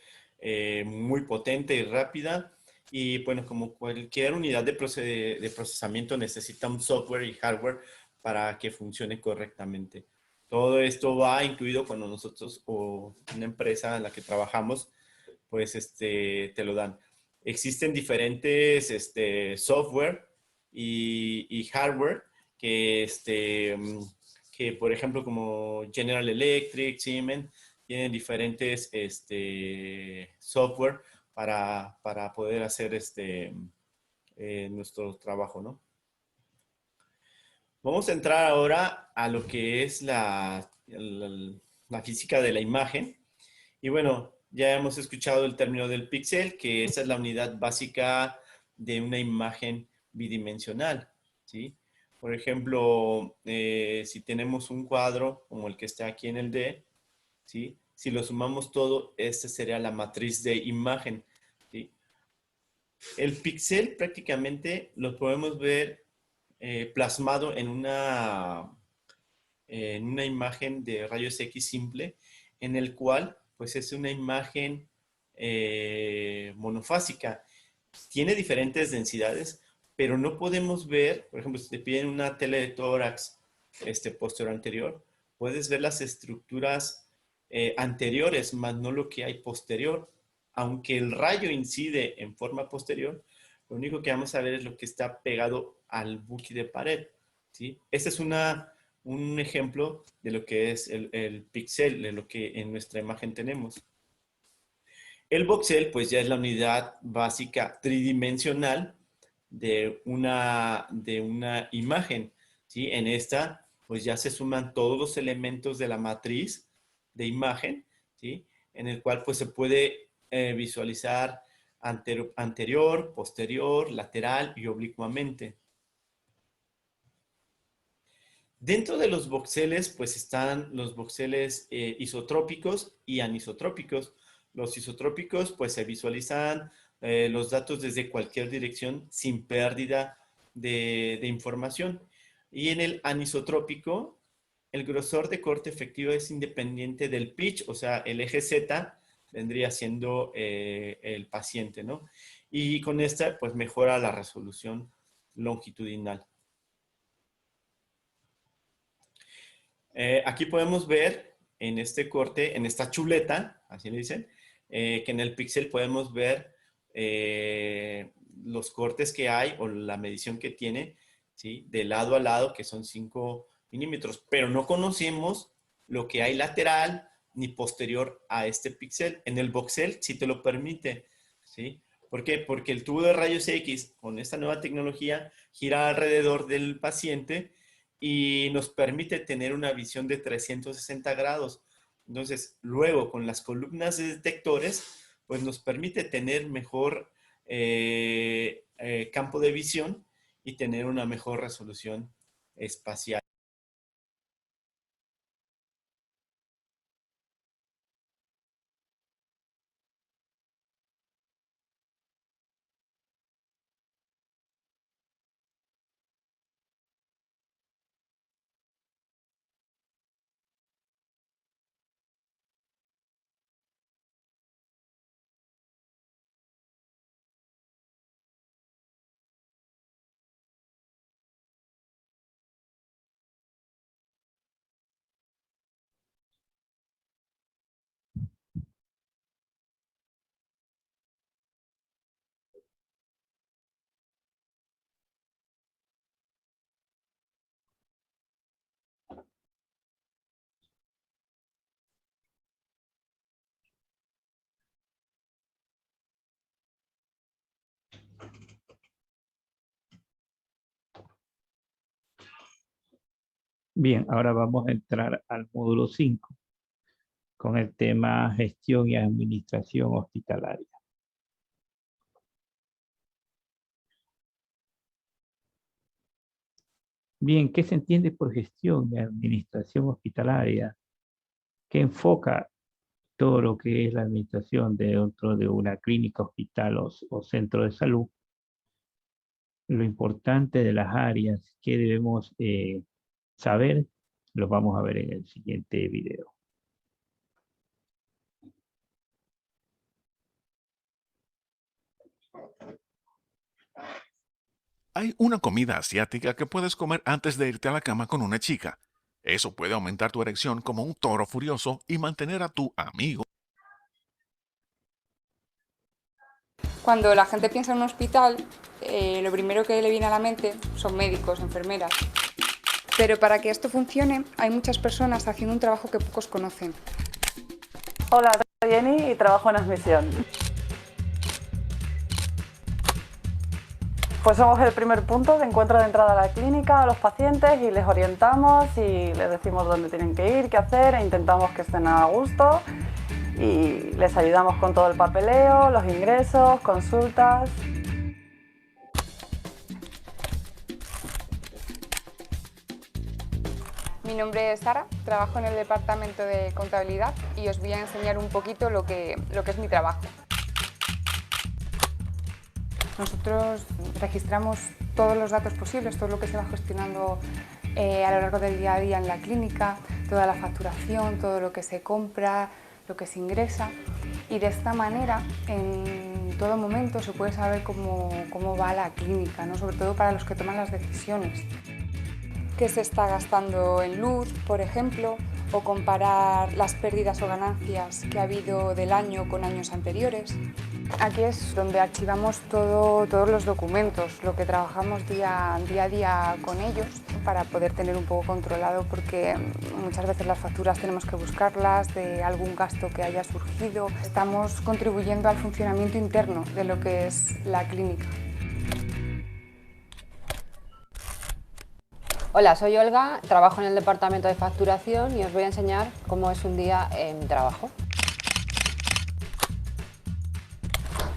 muy potente y rápida. Y bueno, como cualquier unidad de procesamiento necesita un software y hardware para que funcione correctamente. Todo esto va incluido cuando nosotros o una empresa en la que trabajamos, pues te lo dan. Existen diferentes software y hardware que, que, por ejemplo, como General Electric, Siemens, tienen diferentes software para poder hacer nuestro trabajo, ¿no? Vamos a entrar ahora a lo que es la física de la imagen. Y bueno, ya hemos escuchado el término del píxel, que esa es la unidad básica de una imagen bidimensional, ¿sí? Por ejemplo, si tenemos un cuadro como el que está aquí en el D, ¿sí? Si lo sumamos todo, esta sería la matriz de imagen, ¿sí? El píxel prácticamente lo podemos ver plasmado en una imagen de rayos X simple, en el cual pues es una imagen monofásica. Tiene diferentes densidades, pero no podemos ver, por ejemplo, si te piden una tele de tórax posterior anterior, puedes ver las estructuras anteriores, más no lo que hay posterior. Aunque el rayo incide en forma posterior, lo único que vamos a ver es lo que está pegado al buque de pared, ¿sí? Esta es un ejemplo de lo que es el píxel, de lo que en nuestra imagen tenemos. El voxel, pues ya es la unidad básica tridimensional de una imagen, ¿sí? En esta, pues ya se suman todos los elementos de la matriz de imagen, ¿sí? En el cual, pues se puede visualizar anterior, posterior, lateral y oblicuamente. Dentro de los voxeles, pues están los voxeles isotrópicos y anisotrópicos. Los isotrópicos, pues se visualizan los datos desde cualquier dirección sin pérdida de información. Y en el anisotrópico, el grosor de corte efectivo es independiente del pitch, o sea, el eje Z vendría siendo el paciente, ¿no? Y con esta, pues mejora la resolución longitudinal. Aquí podemos ver en este corte, en esta chuleta, así le dicen, que en el píxel podemos ver los cortes que hay o la medición que tiene, ¿sí? De lado a lado, que son 5 milímetros, pero no conocemos lo que hay lateral ni posterior a este píxel. En el voxel sí te lo permite, ¿sí? ¿Por qué? Porque el tubo de rayos X con esta nueva tecnología gira alrededor del paciente y nos permite tener una visión de 360 grados. Entonces, luego con las columnas de detectores, pues nos permite tener mejor campo de visión y tener una mejor resolución espacial. Bien, ahora vamos a entrar al módulo 5 con el tema gestión y administración hospitalaria. Bien, ¿qué se entiende por gestión y administración hospitalaria? ¿Qué enfoca todo lo que es la administración dentro de una clínica, hospital o centro de salud? Lo importante de las áreas que debemos saber, lo vamos a ver en el siguiente video. Hay una comida asiática que puedes comer antes de irte a la cama con una chica. Eso puede aumentar tu erección como un toro furioso y mantener a tu amigo. Cuando la gente piensa en un hospital, lo primero que le viene a la mente son médicos, enfermeras. Pero para que esto funcione, hay muchas personas haciendo un trabajo que pocos conocen. Hola, soy Jenny y trabajo en admisión. Pues somos el primer punto de encuentro de entrada a la clínica a los pacientes y les orientamos y les decimos dónde tienen que ir, qué hacer e intentamos que estén a gusto y les ayudamos con todo el papeleo, los ingresos, consultas. Mi nombre es Sara, trabajo en el departamento de contabilidad y os voy a enseñar un poquito lo que es mi trabajo. Nosotros registramos todos los datos posibles, todo lo que se va gestionando a lo largo del día a día en la clínica, toda la facturación, todo lo que se compra, lo que se ingresa, y de esta manera en todo momento se puede saber cómo va la clínica, ¿no? Sobre todo para los que toman las decisiones. Qué se está gastando en luz, por ejemplo, o comparar las pérdidas o ganancias que ha habido del año con años anteriores. Aquí es donde archivamos todos los documentos, lo que trabajamos día a día con ellos para poder tener un poco controlado, porque muchas veces las facturas tenemos que buscarlas de algún gasto que haya surgido. Estamos contribuyendo al funcionamiento interno de lo que es la clínica. Hola, soy Olga, trabajo en el departamento de facturación y os voy a enseñar cómo es un día en mi trabajo.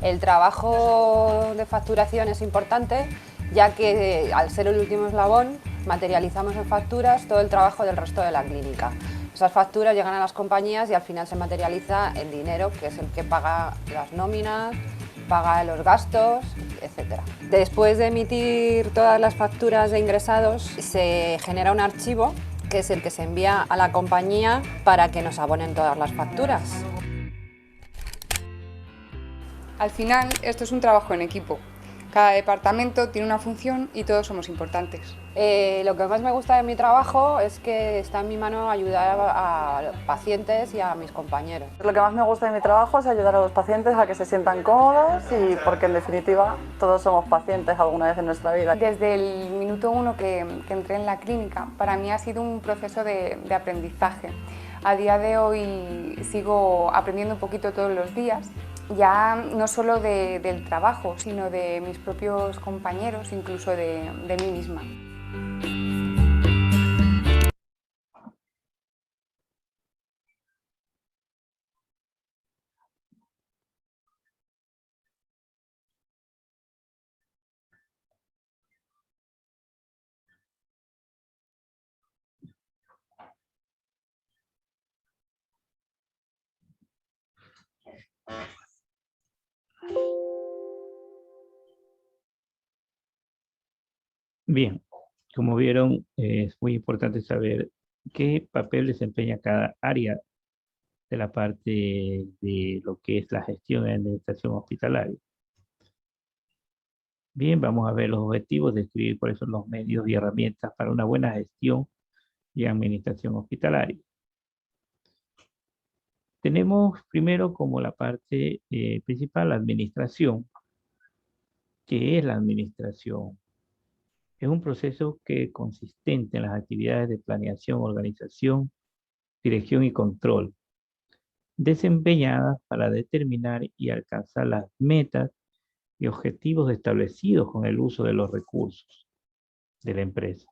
El trabajo de facturación es importante, ya que al ser el último eslabón materializamos en facturas todo el trabajo del resto de la clínica. Esas facturas llegan a las compañías y al final se materializa en dinero, que es el que paga las nóminas, paga los gastos, etc. Después de emitir todas las facturas de ingresados, se genera un archivo que es el que se envía a la compañía para que nos abonen todas las facturas. Al final, esto es un trabajo en equipo. Cada departamento tiene una función y todos somos importantes. Lo que más me gusta de mi trabajo es que está en mi mano ayudar a los pacientes y a mis compañeros. Lo que más me gusta de mi trabajo es ayudar a los pacientes a que se sientan cómodos y porque en definitiva todos somos pacientes alguna vez en nuestra vida. Desde el minuto 1 que entré en la clínica, para mí ha sido un proceso de aprendizaje. A día de hoy sigo aprendiendo un poquito todos los días, ya no solo del trabajo, sino de mis propios compañeros, incluso de mí misma. Bien, como vieron, es muy importante saber qué papel desempeña cada área de la parte de lo que es la gestión de administración hospitalaria. Bien, vamos a ver los objetivos, describir cuáles son los medios y herramientas para una buena gestión y administración hospitalaria. Tenemos primero como la parte principal la administración. ¿Qué es la administración? Es un proceso que consistente en las actividades de planeación, organización, dirección y control, desempeñadas para determinar y alcanzar las metas y objetivos establecidos con el uso de los recursos de la empresa.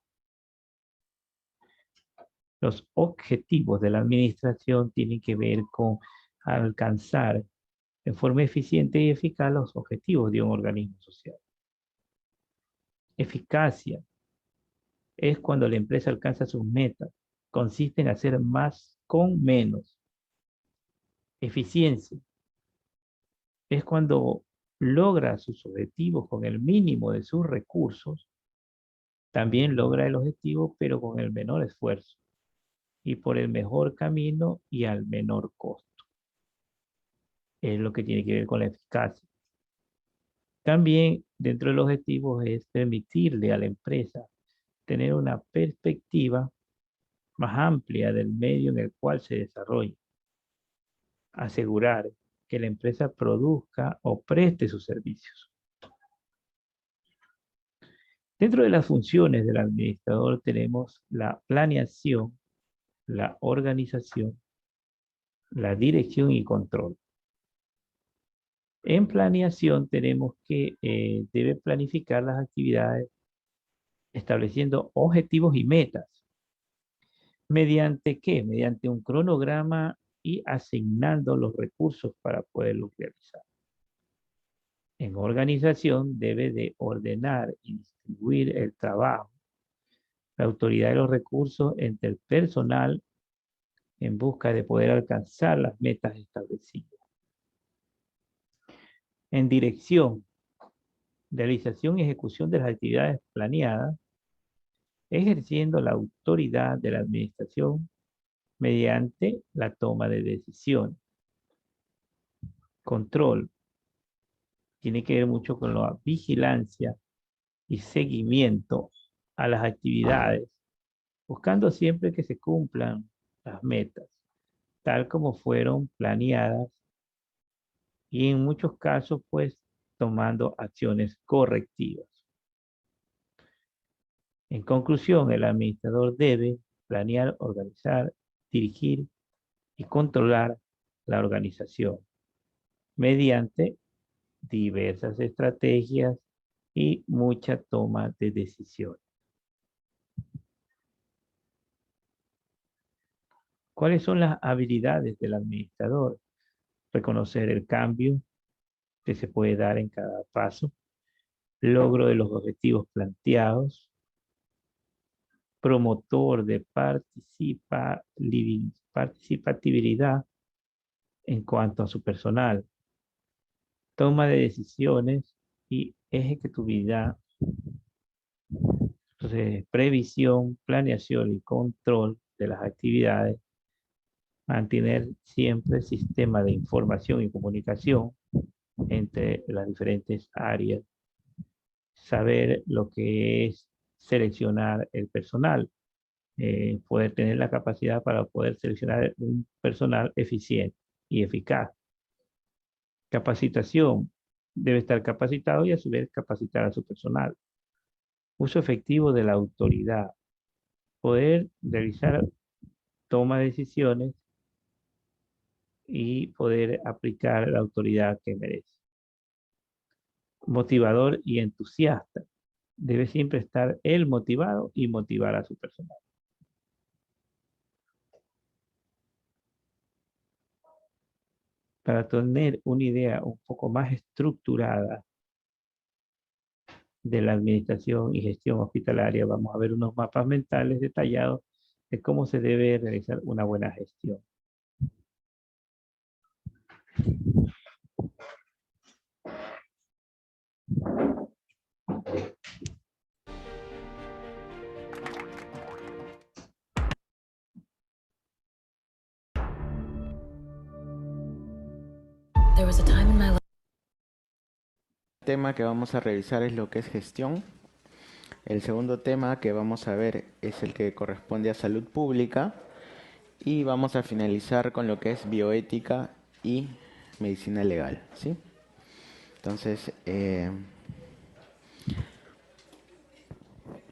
Los objetivos de la administración tienen que ver con alcanzar de forma eficiente y eficaz los objetivos de un organismo social. Eficacia es cuando la empresa alcanza sus metas. Consiste en hacer más con menos. Eficiencia es cuando logra sus objetivos con el mínimo de sus recursos. También logra el objetivo, pero con el menor esfuerzo y por el mejor camino y al menor costo. Es lo que tiene que ver con la eficacia. También dentro del objetivo es permitirle a la empresa tener una perspectiva más amplia del medio en el cual se desarrolla. Asegurar que la empresa produzca o preste sus servicios. Dentro de las funciones del administrador tenemos la planeación, la organización, la dirección y control. En planeación tenemos que debe planificar las actividades estableciendo objetivos y metas. ¿Mediante qué? Mediante un cronograma y asignando los recursos para poderlos realizar. En organización debe de ordenar y distribuir el trabajo, la autoridad de los recursos entre el personal en busca de poder alcanzar las metas establecidas. En dirección, realización y ejecución de las actividades planeadas, ejerciendo la autoridad de la administración mediante la toma de decisiones. Control, tiene que ver mucho con la vigilancia y seguimiento a las actividades, buscando siempre que se cumplan las metas, tal como fueron planeadas y en muchos casos, pues, tomando acciones correctivas. En conclusión, el administrador debe planear, organizar, dirigir y controlar la organización mediante diversas estrategias y mucha toma de decisiones. ¿Cuáles son las habilidades del administrador? Reconocer el cambio que se puede dar en cada paso, logro de los objetivos planteados, promotor de participatividad en cuanto a su personal, toma de decisiones y ejecutividad, previsión, planeación y control de las actividades, mantener siempre el sistema de información y comunicación entre las diferentes áreas, saber lo que es seleccionar el personal, poder tener la capacidad para poder seleccionar un personal eficiente y eficaz. Capacitación, debe estar capacitado y a su vez capacitar a su personal. Uso efectivo de la autoridad, poder realizar toma de decisiones y poder aplicar la autoridad que merece. Motivador y entusiasta, debe siempre estar él motivado y motivar a su personal. Para tener una idea un poco más estructurada de la administración y gestión hospitalaria, vamos a ver unos mapas mentales detallados de cómo se debe realizar una buena gestión. El tema que vamos a revisar es lo que es gestión. El segundo tema que vamos a ver es el que corresponde a salud pública. Y vamos a finalizar con lo que es bioética y medicina legal, ¿sí? Entonces,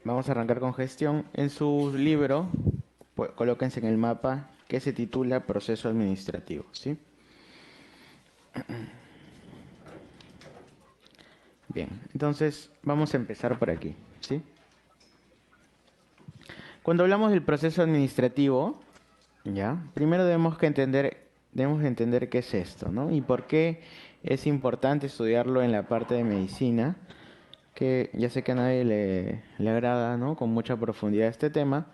vamos a arrancar con gestión. En su libro, pues, colóquense en el mapa que se titula Proceso Administrativo, ¿sí? Bien, entonces vamos a empezar por aquí, ¿sí? Cuando hablamos del proceso administrativo, ¿ya? Primero debemos entender qué es esto, ¿no? Y por qué es importante estudiarlo en la parte de medicina, que ya sé que a nadie le agrada, ¿no? Con mucha profundidad este tema,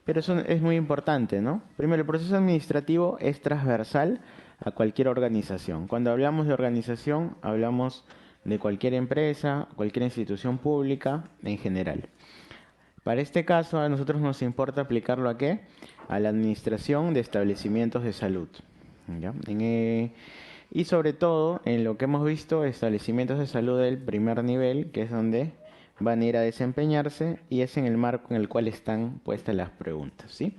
pero eso es muy importante, ¿no? Primero, el proceso administrativo es transversal a cualquier organización. Cuando hablamos de organización, hablamos de cualquier empresa, cualquier institución pública en general. Para este caso, a nosotros nos importa aplicarlo ¿a qué? A la administración de establecimientos de salud, ¿ya? Y sobre todo, en lo que hemos visto, establecimientos de salud del primer nivel, que es donde van a ir a desempeñarse, y es en el marco en el cual están puestas las preguntas, ¿sí?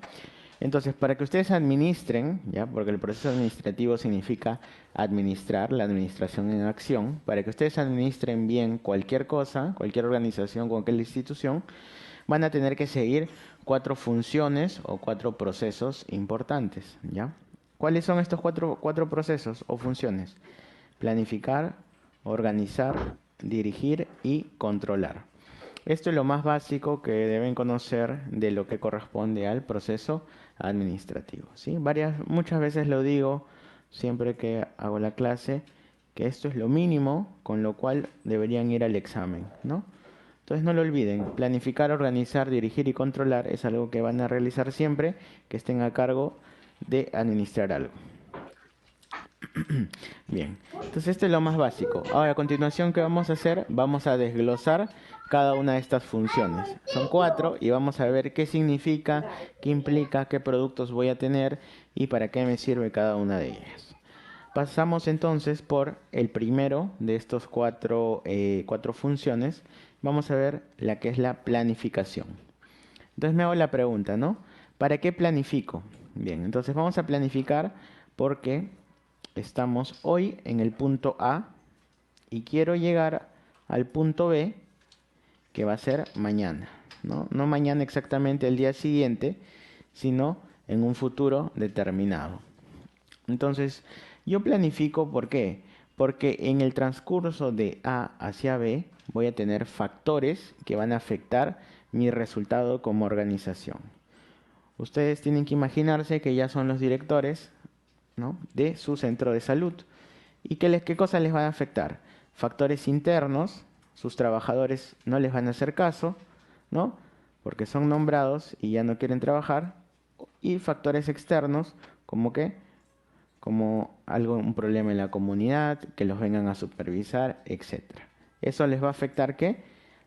Entonces, para que ustedes administren, ¿ya? Porque el proceso administrativo significa administrar, la administración en acción, para que ustedes administren bien cualquier cosa, cualquier organización, cualquier institución, van a tener que seguir 4 funciones o 4 procesos importantes, ¿ya? ¿Cuáles son estos cuatro procesos o funciones? Planificar, organizar, dirigir y controlar. Esto es lo más básico que deben conocer de lo que corresponde al proceso administrativo, ¿sí? Muchas veces lo digo siempre que hago la clase, que esto es lo mínimo con lo cual deberían ir al examen, ¿no? Entonces no lo olviden, planificar, organizar, dirigir y controlar es algo que van a realizar siempre que estén a cargo de administrar algo. Bien, entonces esto es lo más básico. Ahora, a continuación, ¿qué vamos a hacer? Vamos a desglosar cada una de estas funciones. Son 4 y vamos a ver qué significa, qué implica, qué productos voy a tener y para qué me sirve cada una de ellas. Pasamos entonces por el primero de estos cuatro funciones. Vamos a ver la que es la planificación. Entonces me hago la pregunta, ¿no? ¿Para qué planifico? Bien, entonces vamos a planificar porque estamos hoy en el punto A y quiero llegar al punto B, que va a ser mañana, ¿no? No mañana exactamente el día siguiente, sino en un futuro determinado. Entonces, yo planifico, ¿por qué? Porque en el transcurso de A hacia B voy a tener factores que van a afectar mi resultado como organización. Ustedes tienen que imaginarse que ya son los directores, ¿no?, de su centro de salud. ¿Y qué cosas les van a afectar? Factores internos, sus trabajadores no les van a hacer caso, ¿no?, porque son nombrados y ya no quieren trabajar. Y factores externos, como un problema en la comunidad, que los vengan a supervisar, etc. Eso les va a afectar ¿qué?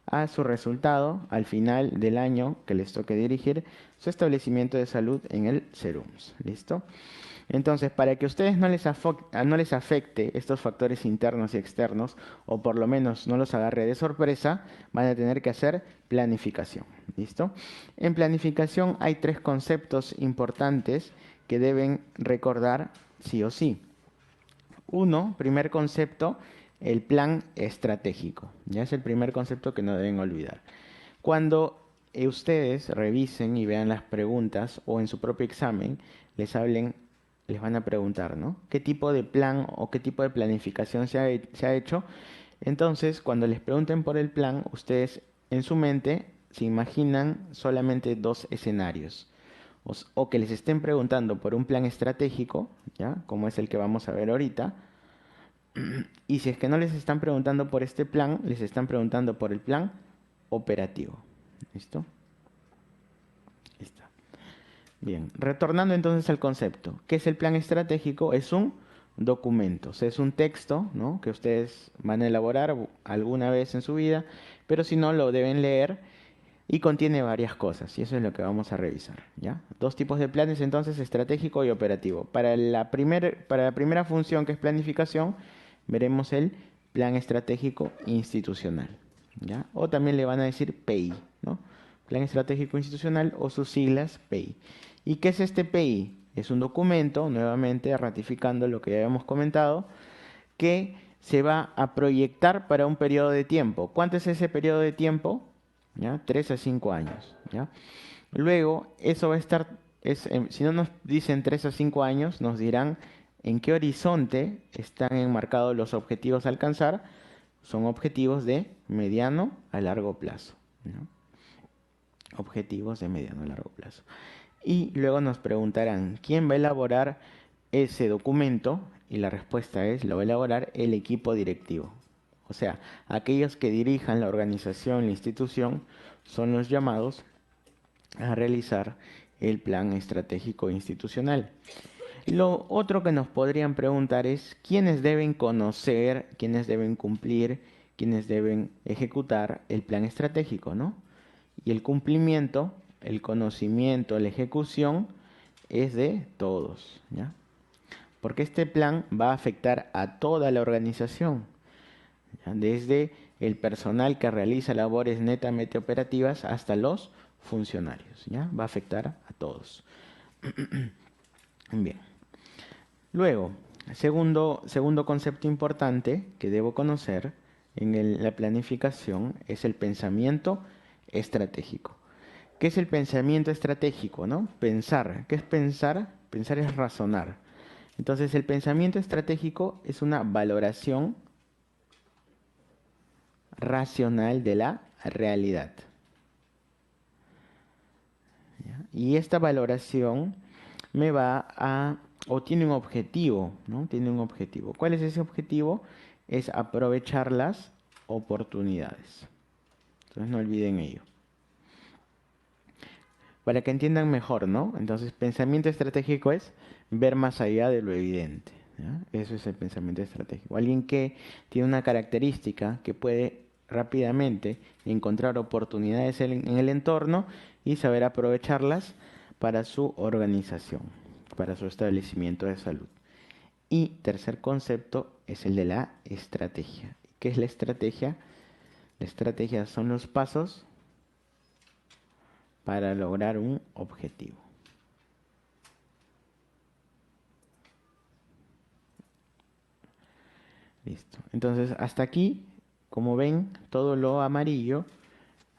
A su resultado al final del año que les toque dirigir su establecimiento de salud en el SERUMS. ¿Listo? Entonces, para que a ustedes no les afecte estos factores internos y externos, o por lo menos no los agarre de sorpresa, van a tener que hacer planificación. ¿Listo? En planificación hay 3 conceptos importantes que deben recordar sí o sí. Primer concepto, el plan estratégico. Ya es el primer concepto que no deben olvidar. Cuando ustedes revisen y vean las preguntas o en su propio examen les van a preguntar, ¿no?, ¿qué tipo de plan o qué tipo de planificación se ha hecho? Entonces, cuando les pregunten por el plan, ustedes en su mente se imaginan solamente 2 escenarios. O que les estén preguntando por un plan estratégico, ¿ya?, como es el que vamos a ver ahorita. Y si es que no les están preguntando por este plan, les están preguntando por el plan operativo. ¿Listo? Listo. Bien, retornando entonces al concepto. ¿Qué es el plan estratégico? Es un documento, o sea, es un texto, ¿no?, que ustedes van a elaborar alguna vez en su vida, pero si no, lo deben leer y contiene varias cosas, y eso es lo que vamos a revisar, ¿ya? 2 tipos de planes entonces, estratégico y operativo. Para la primera función, que es planificación, veremos el plan estratégico institucional, ¿ya? O también le van a decir PI, ¿no? Plan estratégico institucional, o sus siglas PI. ¿Y qué es este PI? Es un documento, nuevamente ratificando lo que ya habíamos comentado, que se va a proyectar para un periodo de tiempo. ¿Cuánto es ese periodo de tiempo? ¿Ya? 3 a 5 años, ¿ya? Luego, eso va a estar, si no nos dicen 3 a 5 años, nos dirán en qué horizonte están enmarcados los objetivos a alcanzar. Son objetivos de mediano a largo plazo, ¿no? objetivos de mediano a largo plazo. Y luego nos preguntarán, ¿quién va a elaborar ese documento? Y la respuesta es, lo va a elaborar el equipo directivo. O sea, aquellos que dirijan la organización, la institución, son los llamados a realizar el plan estratégico institucional. Lo otro que nos podrían preguntar es, ¿quiénes deben conocer, quiénes deben cumplir, quiénes deben ejecutar el plan estratégico, ¿no? Y el cumplimiento, el conocimiento, la ejecución es de todos, ¿ya? Porque este plan va a afectar a toda la organización, ¿ya? Desde el personal que realiza labores netamente operativas hasta los funcionarios, ¿ya? Va a afectar a todos. Bien. Luego, segundo concepto importante que debo conocer en la planificación es el pensamiento estratégico. ¿Qué es el pensamiento estratégico, no? Pensar. ¿Qué es pensar? Pensar es razonar. Entonces, el pensamiento estratégico es una valoración racional de la realidad. ¿Ya? Y esta valoración me va a, o tiene un objetivo, ¿no? Tiene un objetivo. ¿Cuál es ese objetivo? Es aprovechar las oportunidades. Entonces no olviden ello. Para que entiendan mejor, ¿no? Entonces, pensamiento estratégico es ver más allá de lo evidente, ¿ya? Eso es el pensamiento estratégico. Alguien que tiene una característica que puede rápidamente encontrar oportunidades en el entorno y saber aprovecharlas para su organización, para su establecimiento de salud. Y tercer concepto es el de la estrategia. ¿Qué es la estrategia? La estrategia son los pasos para lograr un objetivo. Listo. Entonces, hasta aquí, como ven, todo lo amarillo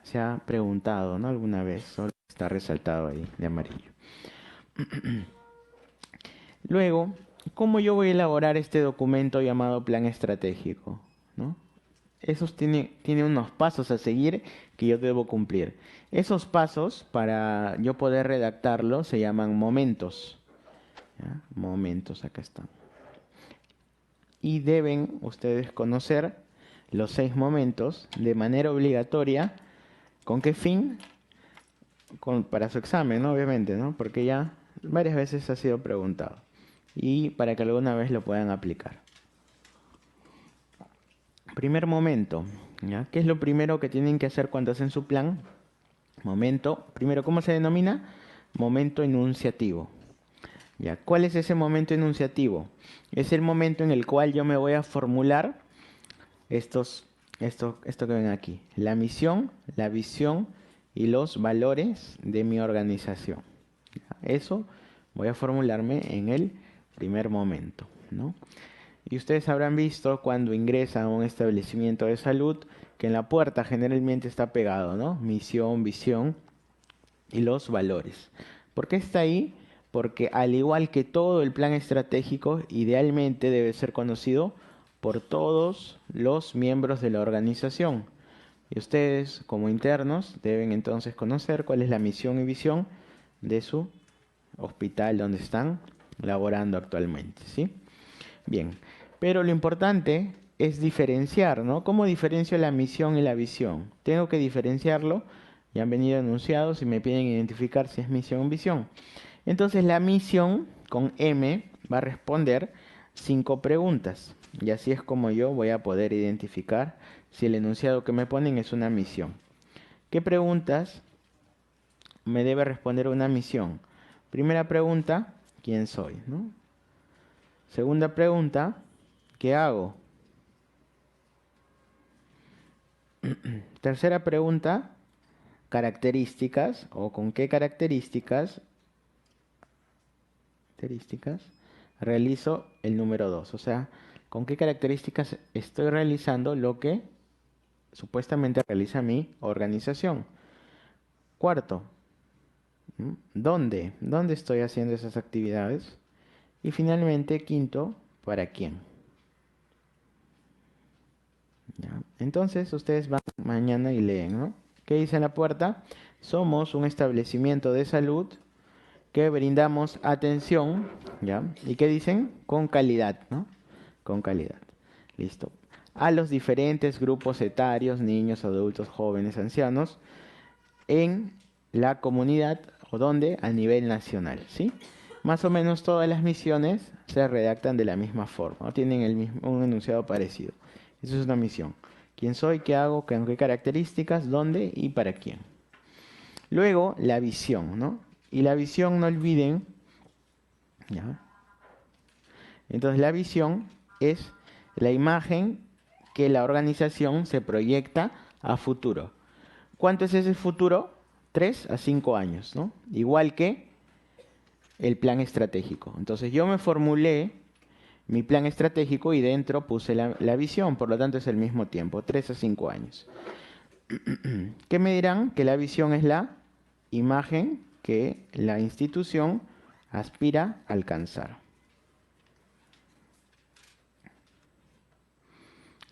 se ha preguntado, ¿no? Alguna vez, solo está resaltado ahí de amarillo. Luego, ¿cómo yo voy a elaborar este documento llamado plan estratégico, ¿no? Esos tiene unos pasos a seguir que yo debo cumplir. Esos pasos, para yo poder redactarlo, se llaman momentos, ¿ya? Momentos, acá están. Y deben ustedes conocer los 6 momentos de manera obligatoria. ¿Con qué fin? Para su examen, ¿no? Obviamente, ¿no? Porque ya varias veces ha sido preguntado. Y para que alguna vez lo puedan aplicar. Primer momento, ¿ya? ¿Qué es lo primero que tienen que hacer cuando hacen su plan? Momento, primero, ¿cómo se denomina? Momento enunciativo. ¿Ya? ¿Cuál es ese momento enunciativo? Es el momento en el cual yo me voy a formular esto que ven aquí. La misión, la visión y los valores de mi organización. ¿Ya? Eso voy a formularme en el primer momento, ¿no? Y ustedes habrán visto cuando ingresan a un establecimiento de salud que en la puerta generalmente está pegado, ¿no? Misión, visión y los valores. ¿Por qué está ahí? Porque al igual que todo el plan estratégico, idealmente debe ser conocido por todos los miembros de la organización. Y ustedes, como internos, deben entonces conocer cuál es la misión y visión de su hospital donde están laborando actualmente, ¿sí? Bien, pero lo importante es diferenciar, ¿no? ¿Cómo diferencio la misión y la visión? Tengo que diferenciarlo, ya han venido enunciados y me piden identificar si es misión o visión. Entonces la misión, con M, va a responder 5 preguntas. Y así es como yo voy a poder identificar si el enunciado que me ponen es una misión. ¿Qué preguntas me debe responder una misión? Primera pregunta, ¿quién soy? ¿No? Segunda pregunta, ¿qué hago? Tercera pregunta, características, o con qué características realizo el número 2. O sea, con qué características estoy realizando lo que supuestamente realiza mi organización. Cuarto, ¿dónde? ¿Dónde estoy haciendo esas actividades? Y finalmente, quinto, ¿para quién? ¿Ya? Entonces, ustedes van mañana y leen, ¿no? ¿Qué dice en la puerta? Somos un establecimiento de salud que brindamos atención, ¿ya? ¿Y qué dicen? Con calidad, ¿no? Con calidad. Listo. A los diferentes grupos etarios, niños, adultos, jóvenes, ancianos, en la comunidad, o donde, a nivel nacional, ¿sí? Más o menos todas las misiones se redactan de la misma forma, ¿no? Tienen un enunciado parecido. Eso es una misión. ¿Quién soy? ¿Qué hago? ¿Con qué características? ¿Dónde? ¿Y para quién? Luego, la visión, ¿no? Y la visión, no olviden, ¿ya? Entonces, la visión es la imagen que la organización se proyecta a futuro. ¿Cuánto es ese futuro? 3 a 5 años, ¿no? Igual que el plan estratégico. Entonces, yo me formulé mi plan estratégico y dentro puse la visión, por lo tanto es el mismo tiempo, 3 a 5 años. ¿Qué me dirán? Que la visión es la imagen que la institución aspira a alcanzar.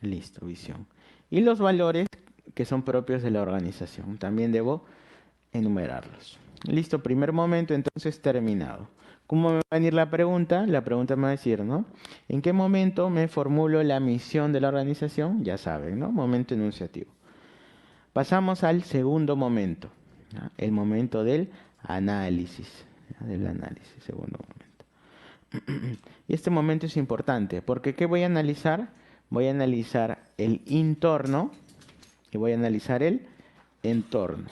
Listo, visión. Y los valores que son propios de la organización, también debo enumerarlos. Listo, primer momento entonces terminado. ¿Cómo me va a venir la pregunta? La pregunta me va a decir, ¿no? ¿En qué momento me formulo la misión de la organización? Ya saben, ¿no? Momento enunciativo. Pasamos al segundo momento, ¿no? El momento del análisis, ¿no? Del análisis, segundo momento. Y este momento es importante, porque ¿qué voy a analizar? Voy a analizar el entorno y voy a analizar el entorno.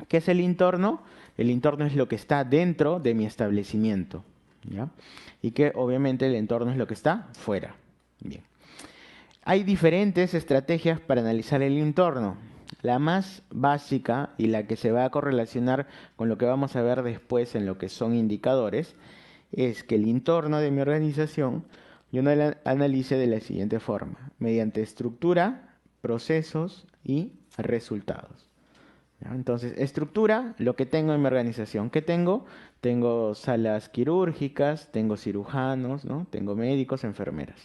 ¿Qué es el entorno? El entorno es lo que está dentro de mi establecimiento, ¿ya? Y que obviamente el entorno es lo que está fuera. Bien. Hay diferentes estrategias para analizar el entorno. La más básica y la que se va a correlacionar con lo que vamos a ver después en lo que son indicadores es que el entorno de mi organización yo no la analice de la siguiente forma: mediante estructura, procesos y resultados. Entonces, estructura, lo que tengo en mi organización. ¿Qué tengo? Tengo salas quirúrgicas, tengo cirujanos, ¿no? Tengo médicos, enfermeras.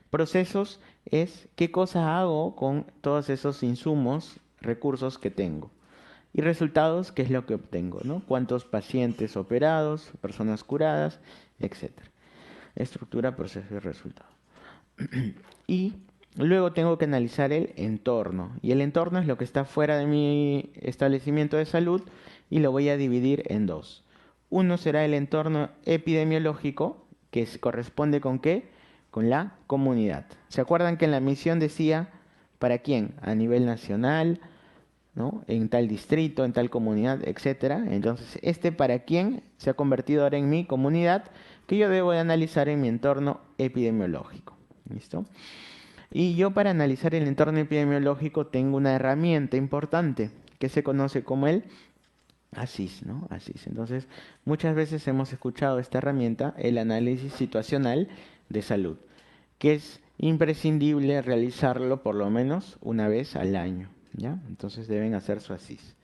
Procesos es qué cosa hago con todos esos insumos, recursos que tengo. Y resultados, qué es lo que obtengo, ¿no? Cuántos pacientes operados, personas curadas, etc. Estructura, proceso y resultado. Y luego tengo que analizar el entorno. Y el entorno es lo que está fuera de mi establecimiento de salud y lo voy a dividir en dos. Uno será el entorno epidemiológico, que corresponde ¿con qué? Con la comunidad. ¿Se acuerdan que en la misión decía para quién? A nivel nacional, ¿no? En tal distrito, en tal comunidad, etcétera. Entonces, este para quién se ha convertido ahora en mi comunidad, que yo debo de analizar en mi entorno epidemiológico. ¿Listo? Y yo para analizar el entorno epidemiológico tengo una herramienta importante que se conoce como el ASIS, ¿no? ASIS. Entonces, muchas veces hemos escuchado esta herramienta, el análisis situacional de salud, que es imprescindible realizarlo por lo menos una vez al año, ¿ya? Entonces deben hacer su ASIS.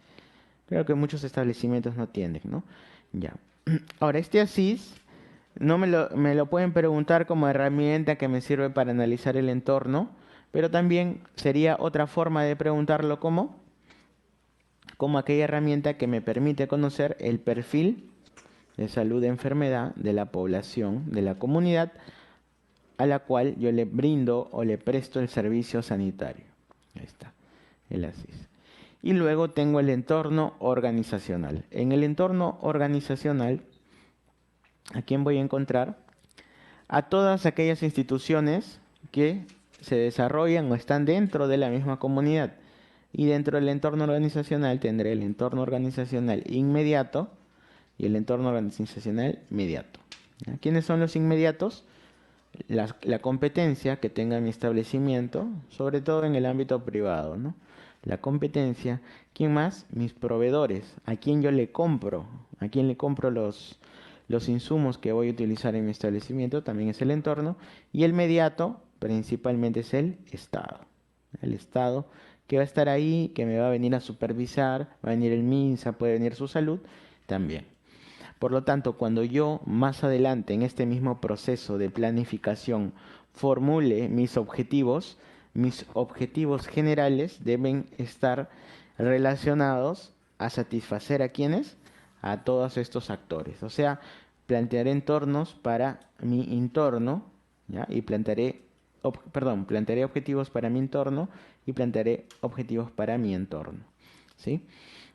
Creo que muchos establecimientos no tienen, ¿no? Ya. Ahora, este ASIS no me lo pueden preguntar como herramienta que me sirve para analizar el entorno, pero también sería otra forma de preguntarlo como aquella herramienta que me permite conocer el perfil de salud de enfermedad de la población, de la comunidad a la cual yo le brindo o le presto el servicio sanitario. Ahí está, el ASIS. Y luego tengo el entorno organizacional. En el entorno organizacional, ¿a quién voy a encontrar? A todas aquellas instituciones que se desarrollan o están dentro de la misma comunidad. Y dentro del entorno organizacional tendré el entorno organizacional inmediato y el entorno organizacional mediato. ¿Ya? ¿Quiénes son los inmediatos? La competencia que tenga mi establecimiento, sobre todo en el ámbito privado, ¿no? La competencia. ¿Quién más? Mis proveedores. ¿A quién yo le compro? ¿A quién le compro los insumos que voy a utilizar en mi establecimiento? También es el entorno. Y el mediato principalmente es el Estado. El Estado que va a estar ahí, que me va a venir a supervisar, va a venir el MINSA, puede venir su salud también. Por lo tanto, cuando yo más adelante en este mismo proceso de planificación formule mis objetivos generales deben estar relacionados a satisfacer a quienes, a todos estos actores. O sea, plantearé entornos para mi entorno, ¿ya? Y plantearé objetivos para mi entorno y plantearé objetivos para mi entorno, ¿sí?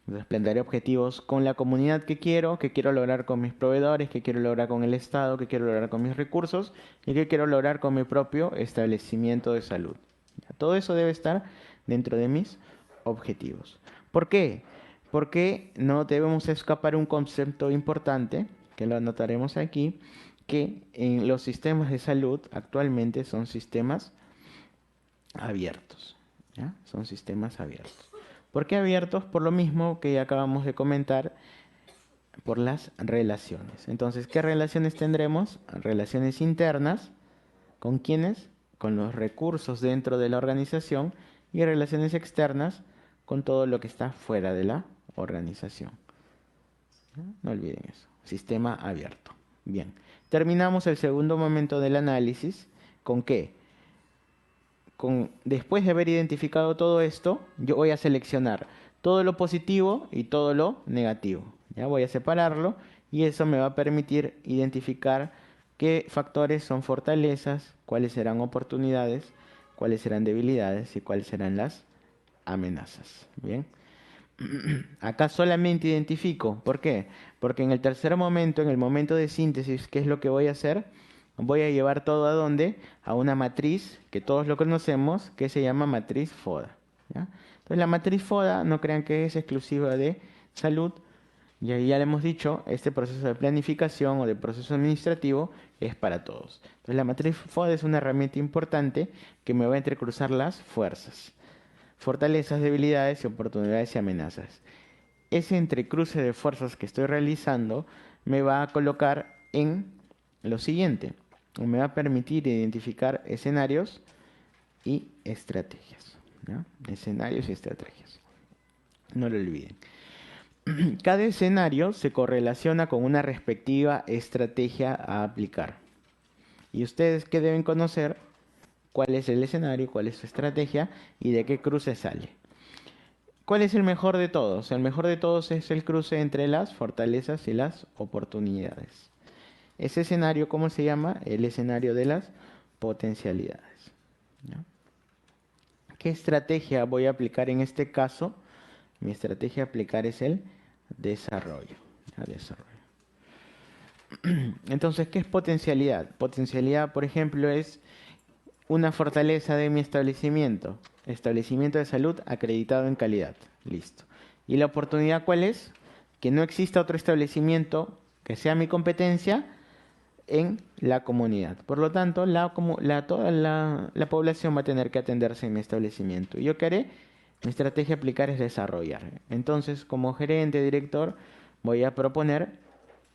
Entonces plantearé objetivos con la comunidad que quiero lograr con mis proveedores, que quiero lograr con el Estado, que quiero lograr con mis recursos y que quiero lograr con mi propio establecimiento de salud. ¿Ya? Todo eso debe estar dentro de mis objetivos. ¿Por qué? Porque no debemos escapar un concepto importante, que lo anotaremos aquí, que en los sistemas de salud actualmente son sistemas abiertos. ¿Ya? Son sistemas abiertos. ¿Por qué abiertos? Por lo mismo que ya acabamos de comentar, por las relaciones. Entonces, ¿qué relaciones tendremos? Relaciones internas, ¿con quiénes? Con los recursos dentro de la organización, y relaciones externas con todo lo que está fuera de la organización. No olviden eso. Sistema abierto. Bien. Terminamos el segundo momento del análisis. ¿Con qué? Después de haber identificado todo esto, yo voy a seleccionar todo lo positivo y todo lo negativo. Ya voy a separarlo y eso me va a permitir identificar qué factores son fortalezas, cuáles serán oportunidades, cuáles serán debilidades y cuáles serán las amenazas. Bien. Acá solamente identifico. ¿Por qué? Porque en el tercer momento, en el momento de síntesis, ¿qué es lo que voy a hacer? Voy a llevar todo ¿a dónde? A una matriz que todos lo conocemos, que se llama matriz FODA. ¿Ya? Entonces la matriz FODA, no crean que es exclusiva de salud. Y ahí ya le hemos dicho, este proceso de planificación o de proceso administrativo es para todos. Entonces la matriz FODA es una herramienta importante que me va a entrecruzar las fuerzas, fortalezas, debilidades y oportunidades y amenazas. Ese entrecruce de fuerzas que estoy realizando me va a colocar en lo siguiente. Me va a permitir identificar escenarios y estrategias. ¿Ya? Escenarios y estrategias. No lo olviden. Cada escenario se correlaciona con una respectiva estrategia a aplicar. ¿Y ustedes qué deben conocer? ¿Cuál es el escenario, cuál es su estrategia y de qué cruce sale? ¿Cuál es el mejor de todos? El mejor de todos es el cruce entre las fortalezas y las oportunidades. Ese escenario, ¿cómo se llama? El escenario de las potencialidades. ¿Ya? ¿Qué estrategia voy a aplicar en este caso? Mi estrategia a aplicar es el desarrollo. ¿Ya? Desarrollo. Entonces, ¿qué es potencialidad? Potencialidad, por ejemplo, es una fortaleza de mi establecimiento. Establecimiento de salud acreditado en calidad. Listo. ¿Y la oportunidad cuál es? Que no exista otro establecimiento que sea mi competencia en la comunidad. Por lo tanto, toda la población va a tener que atenderse en mi establecimiento. ¿Y yo qué haré? Mi estrategia a aplicar es desarrollar. Entonces, como gerente, director, voy a proponer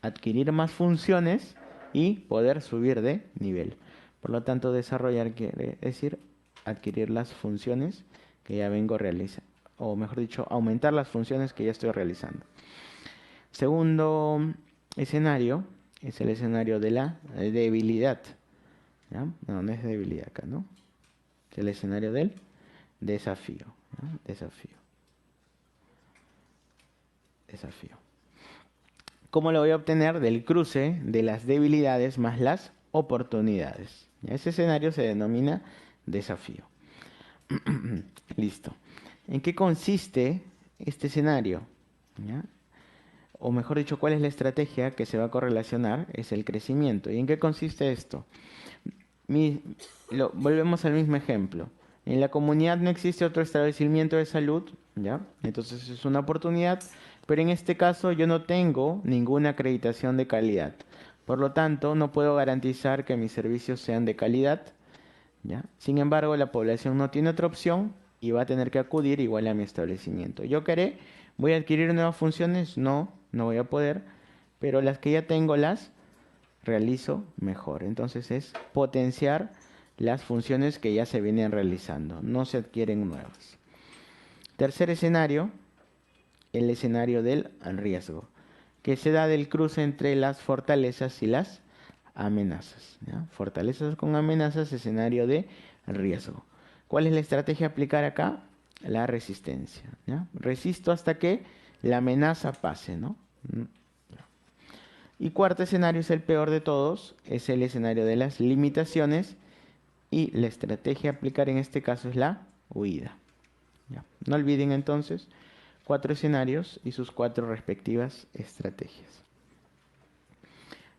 adquirir más funciones y poder subir de nivel. Por lo tanto, desarrollar quiere decir adquirir las funciones que ya vengo realizando, o mejor dicho, aumentar las funciones que ya estoy realizando. Segundo escenario es el escenario de la debilidad. ¿Ya? No es debilidad acá, ¿no? Es el escenario del desafío. ¿Ya? Desafío. ¿Cómo lo voy a obtener? Del cruce de las debilidades más las oportunidades. ¿Ya? Ese escenario se denomina desafío. Listo. ¿En qué consiste este escenario? ¿Ya? O mejor dicho, ¿cuál es la estrategia que se va a correlacionar? Es el crecimiento. ¿Y en qué consiste esto? Volvemos al mismo ejemplo. En la comunidad no existe otro establecimiento de salud, ¿ya? Entonces es una oportunidad, pero en este caso yo no tengo ninguna acreditación de calidad. Por lo tanto, no puedo garantizar que mis servicios sean de calidad, ¿ya? Sin embargo, la población no tiene otra opción y va a tener que acudir igual a mi establecimiento. ¿Yo qué haré? ¿Voy a adquirir nuevas funciones? No voy a poder, pero las que ya tengo las realizo mejor. Entonces es potenciar las funciones que ya se vienen realizando, no se adquieren nuevas. Tercer escenario, el escenario del riesgo, que se da del cruce entre las fortalezas y las amenazas. ¿Ya? Fortalezas con amenazas, escenario de riesgo. ¿Cuál es la estrategia a aplicar acá? la resistencia, ¿ya? Resisto hasta que la amenaza pase, ¿no? Y cuarto escenario es el peor de todos, es el escenario de las limitaciones y la estrategia a aplicar en este caso es la huida. ¿Ya? No olviden entonces 4 escenarios y sus 4 respectivas estrategias.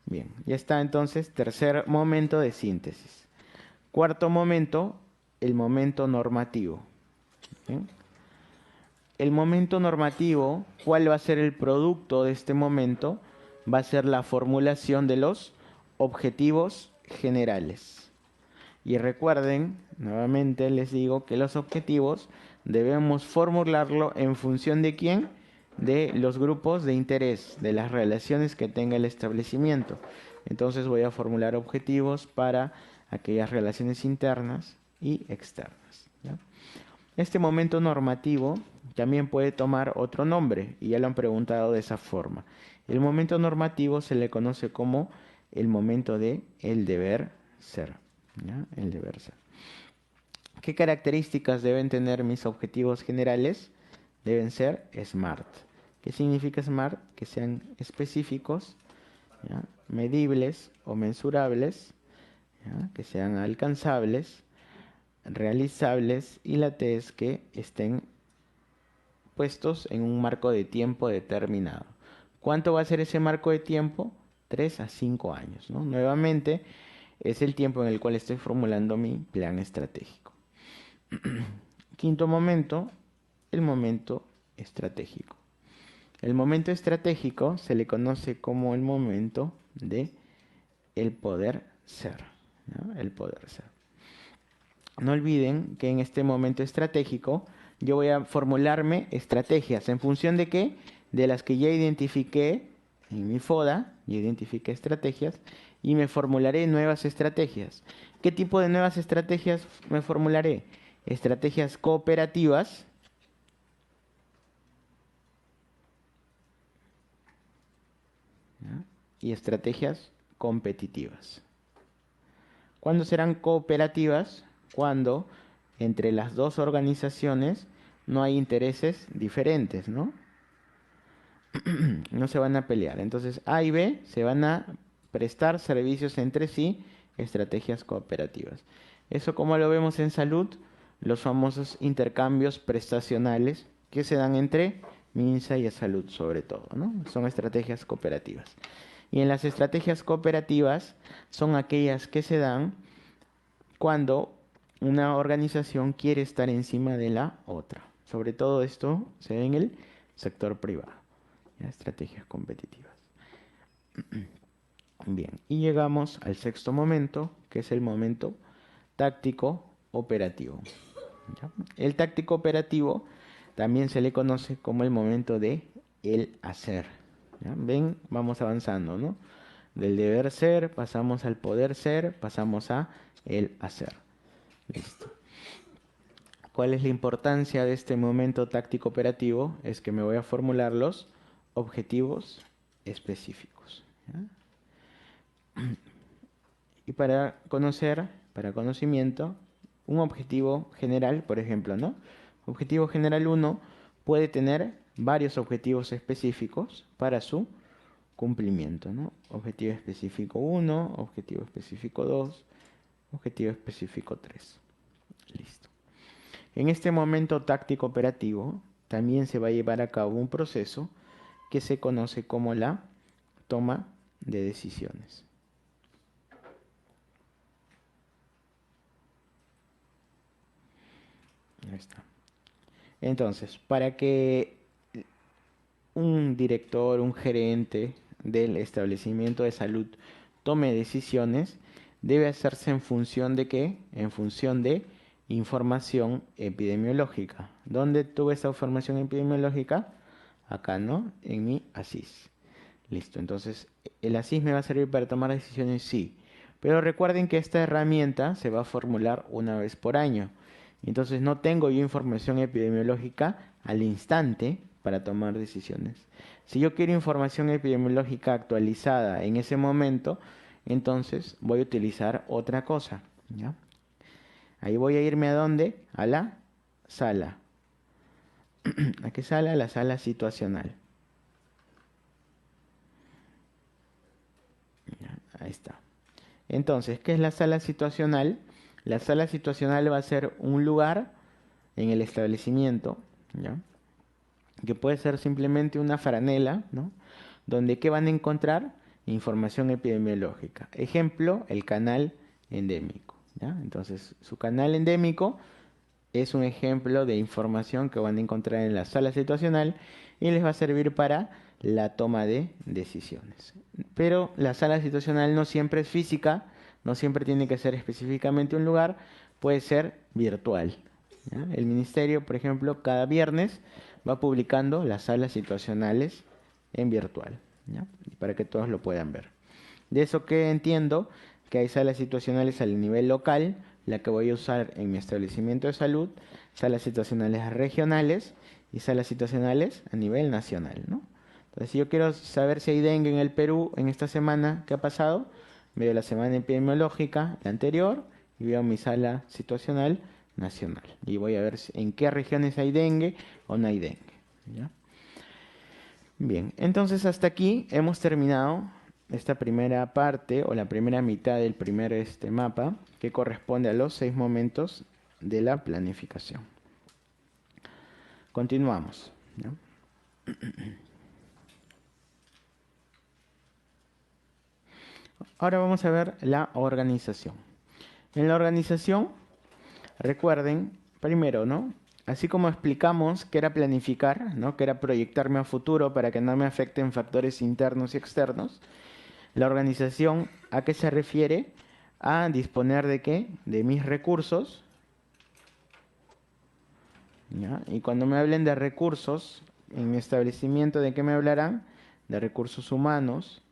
Bien, ya está entonces tercer momento de síntesis. Cuarto momento, el momento normativo. ¿Bien? El momento normativo, ¿cuál va a ser el producto de este momento? Va a ser la formulación de los objetivos generales. Y recuerden, nuevamente les digo que los objetivos debemos formularlo en función de quién, de los grupos de interés, de las relaciones que tenga el establecimiento. Entonces voy a formular objetivos para aquellas relaciones internas y externas, ¿ya? Este momento normativo también puede tomar otro nombre, y ya lo han preguntado de esa forma. El momento normativo se le conoce como el momento de el deber ser, ¿ya? El deber ser. ¿Qué características deben tener mis objetivos generales? Deben ser SMART. ¿Qué significa SMART? Que sean específicos, ¿ya? Medibles o mensurables, ¿ya? Que sean alcanzables, realizables, y la T es que estén puestos en un marco de tiempo determinado. ¿Cuánto va a ser ese marco de tiempo? 3 a 5 años, ¿no? Nuevamente, es el tiempo en el cual estoy formulando mi plan estratégico. Quinto momento, el momento estratégico. El momento estratégico se le conoce como el momento de el poder ser, ¿no? El poder ser. No olviden que en este momento estratégico yo voy a formularme estrategias. ¿En función de qué? De las que ya identifiqué en mi FODA. Yo identifiqué estrategias y me formularé nuevas estrategias. ¿Qué tipo de nuevas estrategias me formularé? Estrategias cooperativas, ¿ya? Y estrategias competitivas. ¿Cuándo serán cooperativas? Cuando entre las dos organizaciones no hay intereses diferentes, ¿no? No se van a pelear. Entonces A y B se van a prestar servicios entre sí, estrategias cooperativas. Eso, como lo vemos en salud, los famosos intercambios prestacionales que se dan entre MINSA y salud sobre todo, ¿no? Son estrategias cooperativas. Y en las estrategias cooperativas son aquellas que se dan cuando una organización quiere estar encima de la otra. Sobre todo esto se ve en el sector privado. ¿Ya? Estrategias competitivas. Bien, y llegamos al sexto momento, que es el momento táctico operativo. ¿Ya? El táctico operativo también se le conoce como el momento de el hacer. ¿Ya? Ven, vamos avanzando, ¿no? Del deber ser, pasamos al poder ser, pasamos a el hacer. Listo. ¿Cuál es la importancia de este momento táctico operativo? Es que me voy a formular los objetivos específicos, ¿ya? Y para conocer, para conocimiento, un objetivo general, por ejemplo, ¿no? Objetivo general 1 puede tener varios objetivos específicos para su cumplimiento, ¿no? Objetivo específico 1, objetivo específico 2, objetivo específico 3. Listo. En este momento táctico operativo también se va a llevar a cabo un proceso que se conoce como la toma de decisiones. Ahí está. Entonces, para que un director, un gerente del establecimiento de salud tome decisiones, debe hacerse en función de ¿qué? En función de información epidemiológica. ¿Dónde tuve esa información epidemiológica? Acá, ¿no? En mi ASIS. Listo, entonces, ¿el ASIS me va a servir para tomar decisiones? Sí. Pero recuerden que esta herramienta se va a formular una vez por año. Entonces no tengo yo información epidemiológica al instante para tomar decisiones. Si yo quiero información epidemiológica actualizada en ese momento, entonces voy a utilizar otra cosa, ¿ya? Ahí voy a irme ¿a dónde? A la sala. ¿A qué sala? La sala situacional. Ya, ahí está. Entonces, ¿qué es la sala situacional? La sala situacional va a ser un lugar en el establecimiento, ¿ya? Que puede ser simplemente una franela, ¿no? Donde ¿qué van a encontrar? Información epidemiológica. Ejemplo, el canal endémico, ¿ya? Entonces, su canal endémico es un ejemplo de información que van a encontrar en la sala situacional y les va a servir para la toma de decisiones. Pero la sala situacional no siempre es física, no siempre tiene que ser específicamente un lugar, puede ser virtual, ¿ya? El ministerio, por ejemplo, cada viernes va publicando las salas situacionales en virtual, ¿ya? Para que todos lo puedan ver. De eso que entiendo que hay salas situacionales al nivel local, la que voy a usar en mi establecimiento de salud, salas situacionales regionales y salas situacionales a nivel nacional, ¿no? Entonces, si yo quiero saber si hay dengue en el Perú en esta semana que ha pasado, veo la semana epidemiológica, la anterior, y veo mi sala situacional nacional. Y voy a ver en qué regiones hay dengue o no hay dengue, ¿ya? Bien, entonces hasta aquí hemos terminado esta primera parte o la primera mitad del primer mapa que corresponde a los 6 momentos de la planificación. Continuamos, ¿no? Ahora vamos a ver la organización. En la organización, recuerden, primero, ¿no? Así como explicamos que era planificar, ¿no? Que era proyectarme a futuro para que no me afecten factores internos y externos, la organización, ¿a qué se refiere? A disponer de qué? De mis recursos, ¿ya? Y cuando me hablen de recursos, en mi establecimiento, ¿de qué me hablarán? De recursos humanos,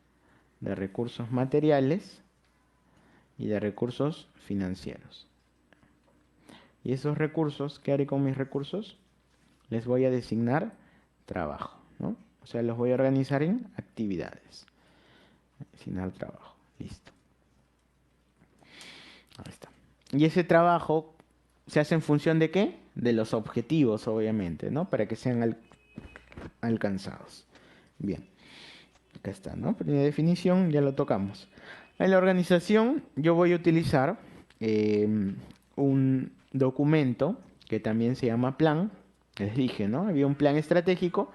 de recursos materiales y de recursos financieros. Y esos recursos, ¿qué haré con mis recursos? Les voy a designar trabajo, ¿no? O sea, los voy a organizar en actividades. Designar trabajo, listo. Ahí está. Y ese trabajo se hace en función de ¿qué? De los objetivos, obviamente, ¿no? Para que sean alcanzados. Bien. Acá está, ¿no? Primera definición, ya lo tocamos. En la organización yo voy a utilizar un documento que también se llama plan. Les dije, ¿no? Había un plan estratégico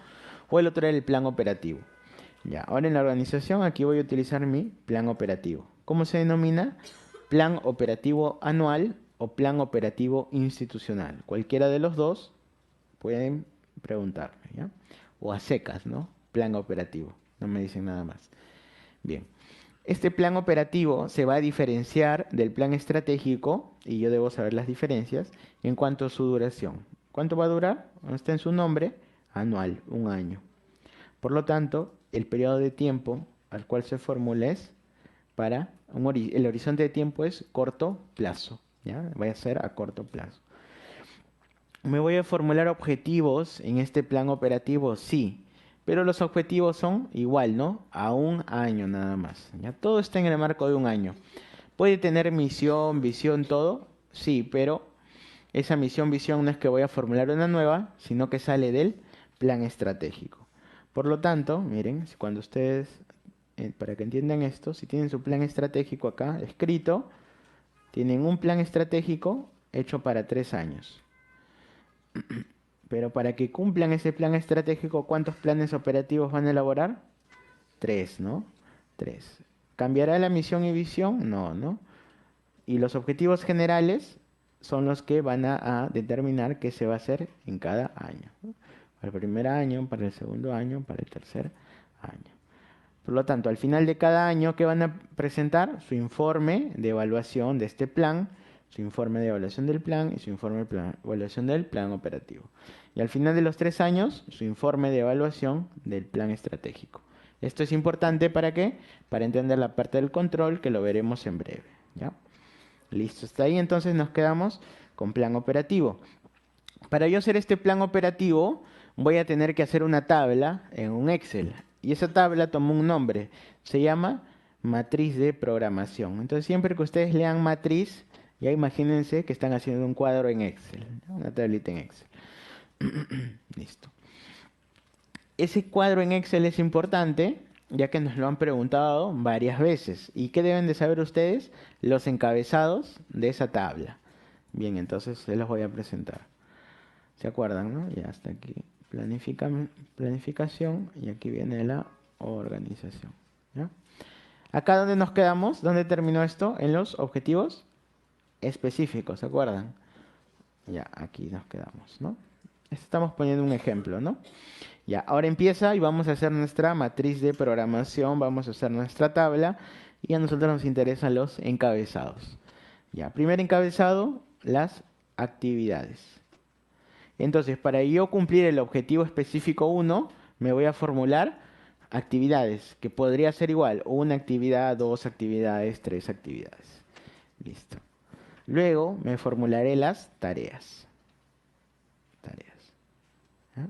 o el otro era el plan operativo. Ya, ahora en la organización aquí voy a utilizar mi plan operativo. ¿Cómo se denomina? Plan operativo anual o plan operativo institucional. Cualquiera de los dos pueden preguntarme, ¿ya? O a secas, ¿no? Plan operativo. No me dicen nada más. Bien. Este plan operativo se va a diferenciar del plan estratégico, y yo debo saber las diferencias, en cuanto a su duración. ¿Cuánto va a durar? Está en su nombre, anual, 1 año. Por lo tanto, el periodo de tiempo al cual se formula es para el horizonte de tiempo es corto plazo, ¿ya? Va a ser a corto plazo. ¿Me voy a formular objetivos en este plan operativo? Sí. Pero los objetivos son igual, ¿no? A 1 año nada más, ¿ya? Todo está en el marco de 1 año. ¿Puede tener misión, visión, todo? Sí, pero esa misión, visión no es que voy a formular una nueva, sino que sale del plan estratégico. Por lo tanto, miren, cuando ustedes, para que entiendan esto, si tienen su plan estratégico acá escrito, tienen un plan estratégico hecho para 3 años. Pero para que cumplan ese plan estratégico, ¿cuántos planes operativos van a elaborar? 3, ¿no? 3. ¿Cambiará la misión y visión? No, ¿no? Y los objetivos generales son los que van a determinar qué se va a hacer en cada año, ¿no? Para el primer año, para el segundo año, para el tercer año. Por lo tanto, al final de cada año, ¿qué van a presentar? Su informe de evaluación de este plan, su informe de evaluación del plan y su informe de evaluación del plan operativo. Y al final de los 3 años, su informe de evaluación del plan estratégico. Esto es importante ¿para qué? Para entender la parte del control, que lo veremos en breve, ¿ya? Listo, hasta ahí entonces nos quedamos con plan operativo. Para yo hacer este plan operativo, voy a tener que hacer una tabla en un Excel. Y esa tabla toma un nombre, se llama matriz de programación. Entonces siempre que ustedes lean matriz, ya imagínense que están haciendo un cuadro en Excel, ¿no? Una tablita en Excel. Listo. Ese cuadro en Excel es importante, ya que nos lo han preguntado varias veces. ¿Y qué deben de saber ustedes? Los encabezados de esa tabla. Bien, entonces se los voy a presentar. ¿Se acuerdan, no? Ya hasta aquí. Planificación y aquí viene la organización. ¿Ya? Acá donde nos quedamos, ¿dónde terminó esto? En los objetivos específicos, ¿se acuerdan? Ya, aquí nos quedamos, ¿no? Estamos poniendo un ejemplo, ¿no? Ya, ahora empieza y vamos a hacer nuestra matriz de programación, vamos a hacer nuestra tabla y a nosotros nos interesan los encabezados. Ya, primer encabezado, las actividades. Entonces, para yo cumplir el objetivo específico 1, me voy a formular actividades, que podría ser igual, una actividad, 2 actividades, 3 actividades. Listo. Luego me formularé las tareas. ¿Ah?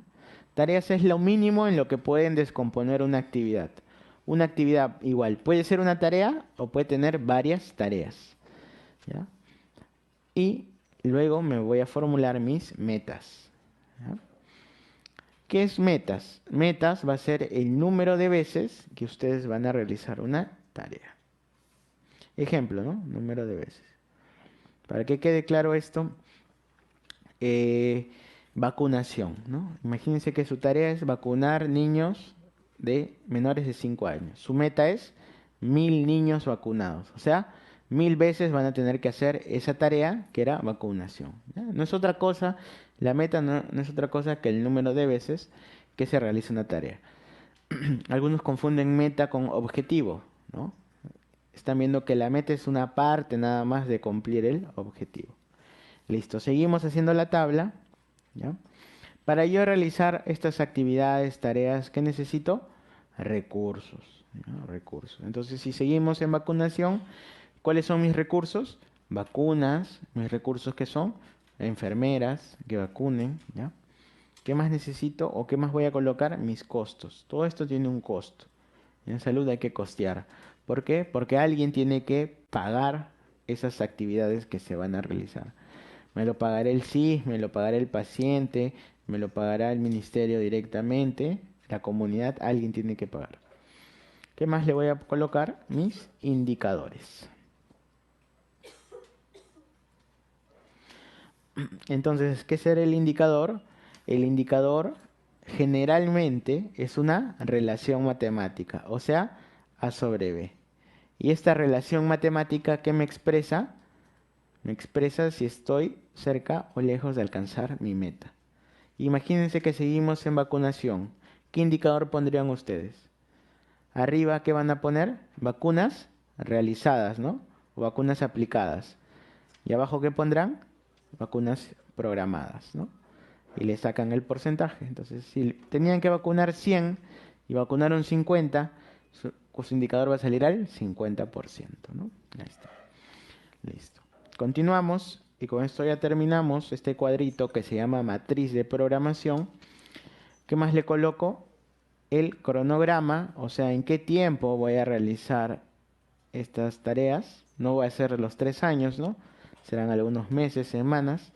Tareas es lo mínimo en lo que pueden descomponer una actividad. Una actividad igual puede ser una tarea o puede tener varias tareas. ¿Ya? Y luego me voy a formular mis metas. ¿Ya? ¿Qué es metas? Metas va a ser el número de veces que ustedes van a realizar una tarea. Ejemplo, ¿no? Número de veces. Para que quede claro esto, vacunación, ¿no? Imagínense que su tarea es vacunar niños de menores de 5 años. Su meta es 1000 niños vacunados. O sea, 1000 veces van a tener que hacer esa tarea que era vacunación. ¿Ya? No es otra cosa, la meta no es otra cosa que el número de veces que se realiza una tarea. Algunos confunden meta con objetivo, ¿no? Están viendo que la meta es una parte nada más de cumplir el objetivo. Listo, seguimos haciendo la tabla. ¿Ya? Para yo realizar estas actividades, tareas, ¿qué necesito? Recursos. ¿Ya? Recursos. Entonces, si seguimos en vacunación, ¿cuáles son mis recursos? Vacunas, mis recursos que son enfermeras que vacunen. ¿Ya? ¿Qué más necesito o qué más voy a colocar? Mis costos. Todo esto tiene un costo. En salud hay que costear. ¿Por qué? Porque alguien tiene que pagar esas actividades que se van a realizar. Me lo pagará el SIS, me lo pagará el paciente, me lo pagará el ministerio directamente, la comunidad, alguien tiene que pagar. ¿Qué más le voy a colocar? Mis indicadores. Entonces, ¿qué será el indicador? El indicador generalmente es una relación matemática, o sea, A sobre B. Y esta relación matemática, ¿qué me expresa? Me expresa si estoy cerca o lejos de alcanzar mi meta. Imagínense que seguimos en vacunación. ¿Qué indicador pondrían ustedes? Arriba, ¿qué van a poner? Vacunas realizadas, ¿no? O vacunas aplicadas. Y abajo, ¿qué pondrán? Vacunas programadas, ¿no? Y le sacan el porcentaje. Entonces, si tenían que vacunar 100 y vacunaron 50, su indicador va a salir al 50%, ¿no? Ahí está. Listo. Continuamos y con esto ya terminamos este cuadrito que se llama matriz de programación. ¿Qué más le coloco? El cronograma, o sea, en qué tiempo voy a realizar estas tareas. No voy a hacer los 3 años, ¿no? Serán algunos meses, semanas.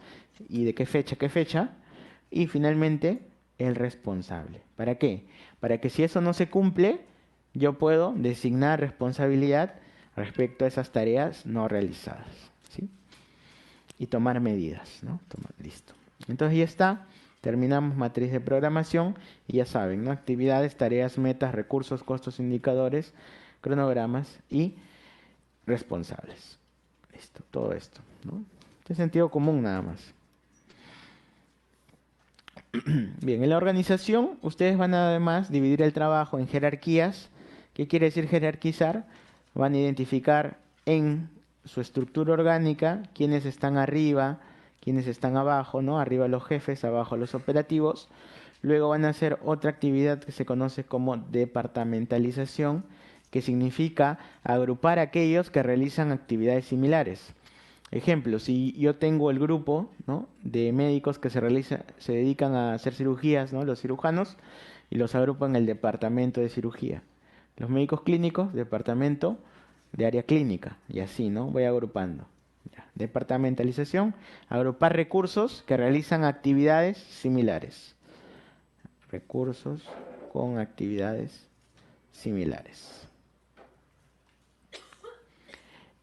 ¿Y de qué fecha? ¿Qué fecha? Y finalmente, el responsable. ¿Para qué? Para que si eso no se cumple, yo puedo designar responsabilidad respecto a esas tareas no realizadas. ¿Sí? Y tomar medidas, ¿no? Listo. Entonces ya está. Terminamos matriz de programación y ya saben, ¿no? Actividades, tareas, metas, recursos, costos, indicadores, cronogramas y responsables. Listo, todo esto, ¿no? Este es sentido común nada más. Bien, en la organización ustedes van a además dividir el trabajo en jerarquías. ¿Qué quiere decir jerarquizar? Van a identificar en su estructura orgánica quiénes están arriba, quiénes están abajo, ¿no? Arriba los jefes, abajo los operativos. Luego van a hacer otra actividad que se conoce como departamentalización, que significa agrupar a aquellos que realizan actividades similares. Ejemplo, si yo tengo el grupo, ¿no?, de médicos que se dedican a hacer cirugías, ¿no?, los cirujanos, y los agrupo en el departamento de cirugía. Los médicos clínicos, departamento de área clínica, y así, ¿no? Voy agrupando. ¿Ya? Departamentalización, agrupar recursos que realizan actividades similares. Recursos con actividades similares.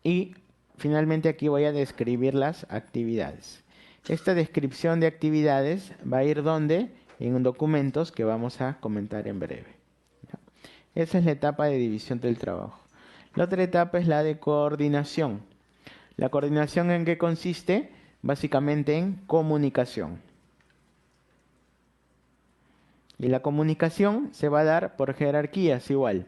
Y finalmente aquí voy a describir las actividades. Esta descripción de actividades va a ir ¿dónde? En documentos que vamos a comentar en breve. Esa es la etapa de división del trabajo. La otra etapa es la de coordinación. ¿La coordinación en qué consiste? Básicamente en comunicación. Y la comunicación se va a dar por jerarquías igual.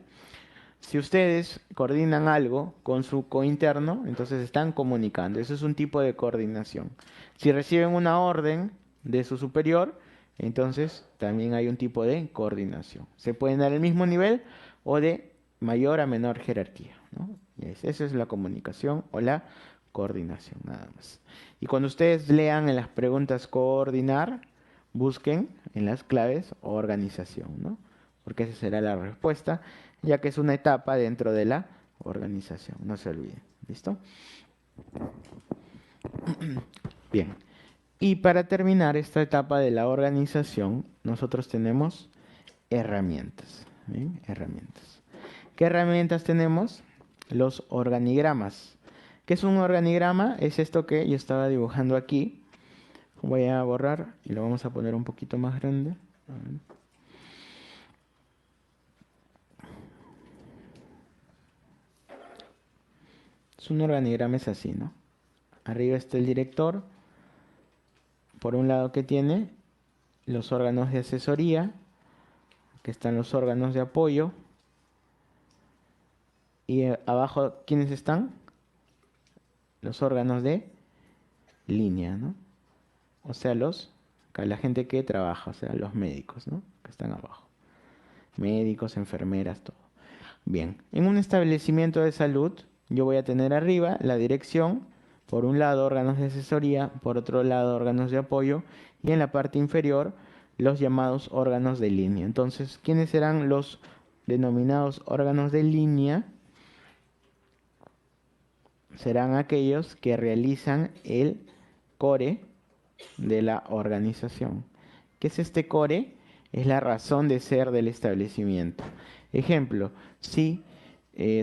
Si ustedes coordinan algo con su cointerno, entonces están comunicando. Eso es un tipo de coordinación. Si reciben una orden de su superior, entonces también hay un tipo de coordinación. Se pueden dar el mismo nivel o de mayor a menor jerarquía, ¿no? Esa es la comunicación o la coordinación, nada más. Y cuando ustedes lean en las preguntas coordinar, busquen en las claves organización, ¿no? Porque esa será la respuesta, ya que es una etapa dentro de la organización, no se olviden. ¿Listo? Bien. Y para terminar esta etapa de la organización, nosotros tenemos herramientas. ¿Bien? Herramientas. ¿Qué herramientas tenemos? Los organigramas. ¿Qué es un organigrama? Es esto que yo estaba dibujando aquí. Voy a borrar y lo vamos a poner un poquito más grande. Es un organigrama, es así, ¿no? Arriba está el director. Por un lado, que tiene los órganos de asesoría, que están los órganos de apoyo. Y abajo, ¿quiénes están? Los órganos de línea, ¿no? O sea, la gente que trabaja, o sea, los médicos, ¿no? Que están abajo. Médicos, enfermeras, todo. Bien, en un establecimiento de salud, yo voy a tener arriba la dirección, por un lado órganos de asesoría, por otro lado órganos de apoyo, y en la parte inferior los llamados órganos de línea. Entonces, ¿quiénes serán los denominados órganos de línea? Serán aquellos que realizan el core de la organización. ¿Qué es este core? Es la razón de ser del establecimiento. Ejemplo, si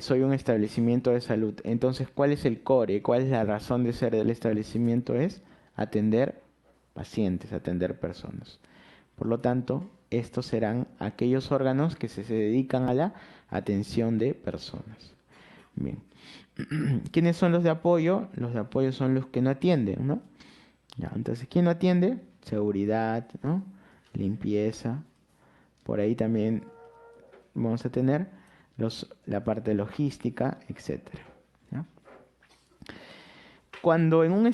soy un establecimiento de salud, entonces ¿cuál es el core? ¿Cuál es la razón de ser del establecimiento? Es atender pacientes, atender personas. Por lo tanto, estos serán aquellos órganos que se dedican a la atención de personas. Bien. ¿Quiénes son los de apoyo? Los de apoyo son los que no atienden, ¿no? Ya, entonces, ¿quién no atiende? Seguridad, ¿no? Limpieza. Por ahí también vamos a tener la parte logística, etc. ¿Ya? Cuando en un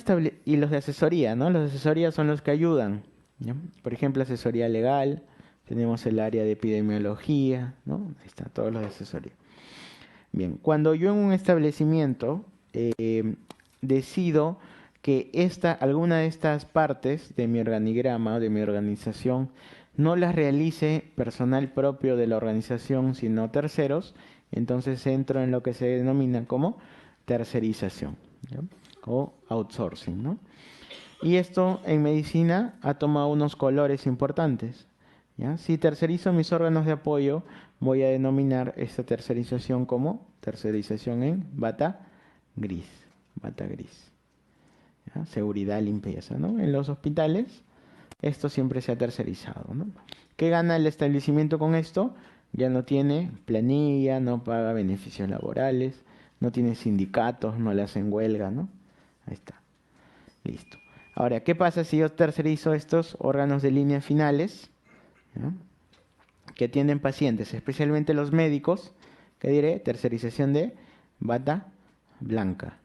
y los de asesoría, ¿no? Los de asesoría son los que ayudan, ¿ya? Por ejemplo, asesoría legal, tenemos el área de epidemiología, ¿no? Ahí están todos los de asesoría. Bien, cuando yo en un establecimiento decido que alguna de estas partes de mi organigrama o de mi organización no las realice personal propio de la organización, sino terceros, entonces entro en lo que se denomina como tercerización, ¿ya? O outsourcing, ¿no? Y esto en medicina ha tomado unos colores importantes, ¿ya? Si tercerizo mis órganos de apoyo, voy a denominar esta tercerización como tercerización en bata gris. Bata gris. ¿Ya? Seguridad, limpieza, ¿no? En los hospitales, esto siempre se ha tercerizado, ¿no? ¿Qué gana el establecimiento con esto? Ya no tiene planilla, no paga beneficios laborales, no tiene sindicatos, no le hacen huelga, ¿no? Ahí está. Listo. Ahora, ¿qué pasa si yo tercerizo estos órganos de línea finales, ¿no? Que atienden pacientes, especialmente los médicos? ¿Qué diré? Tercerización de bata blanca.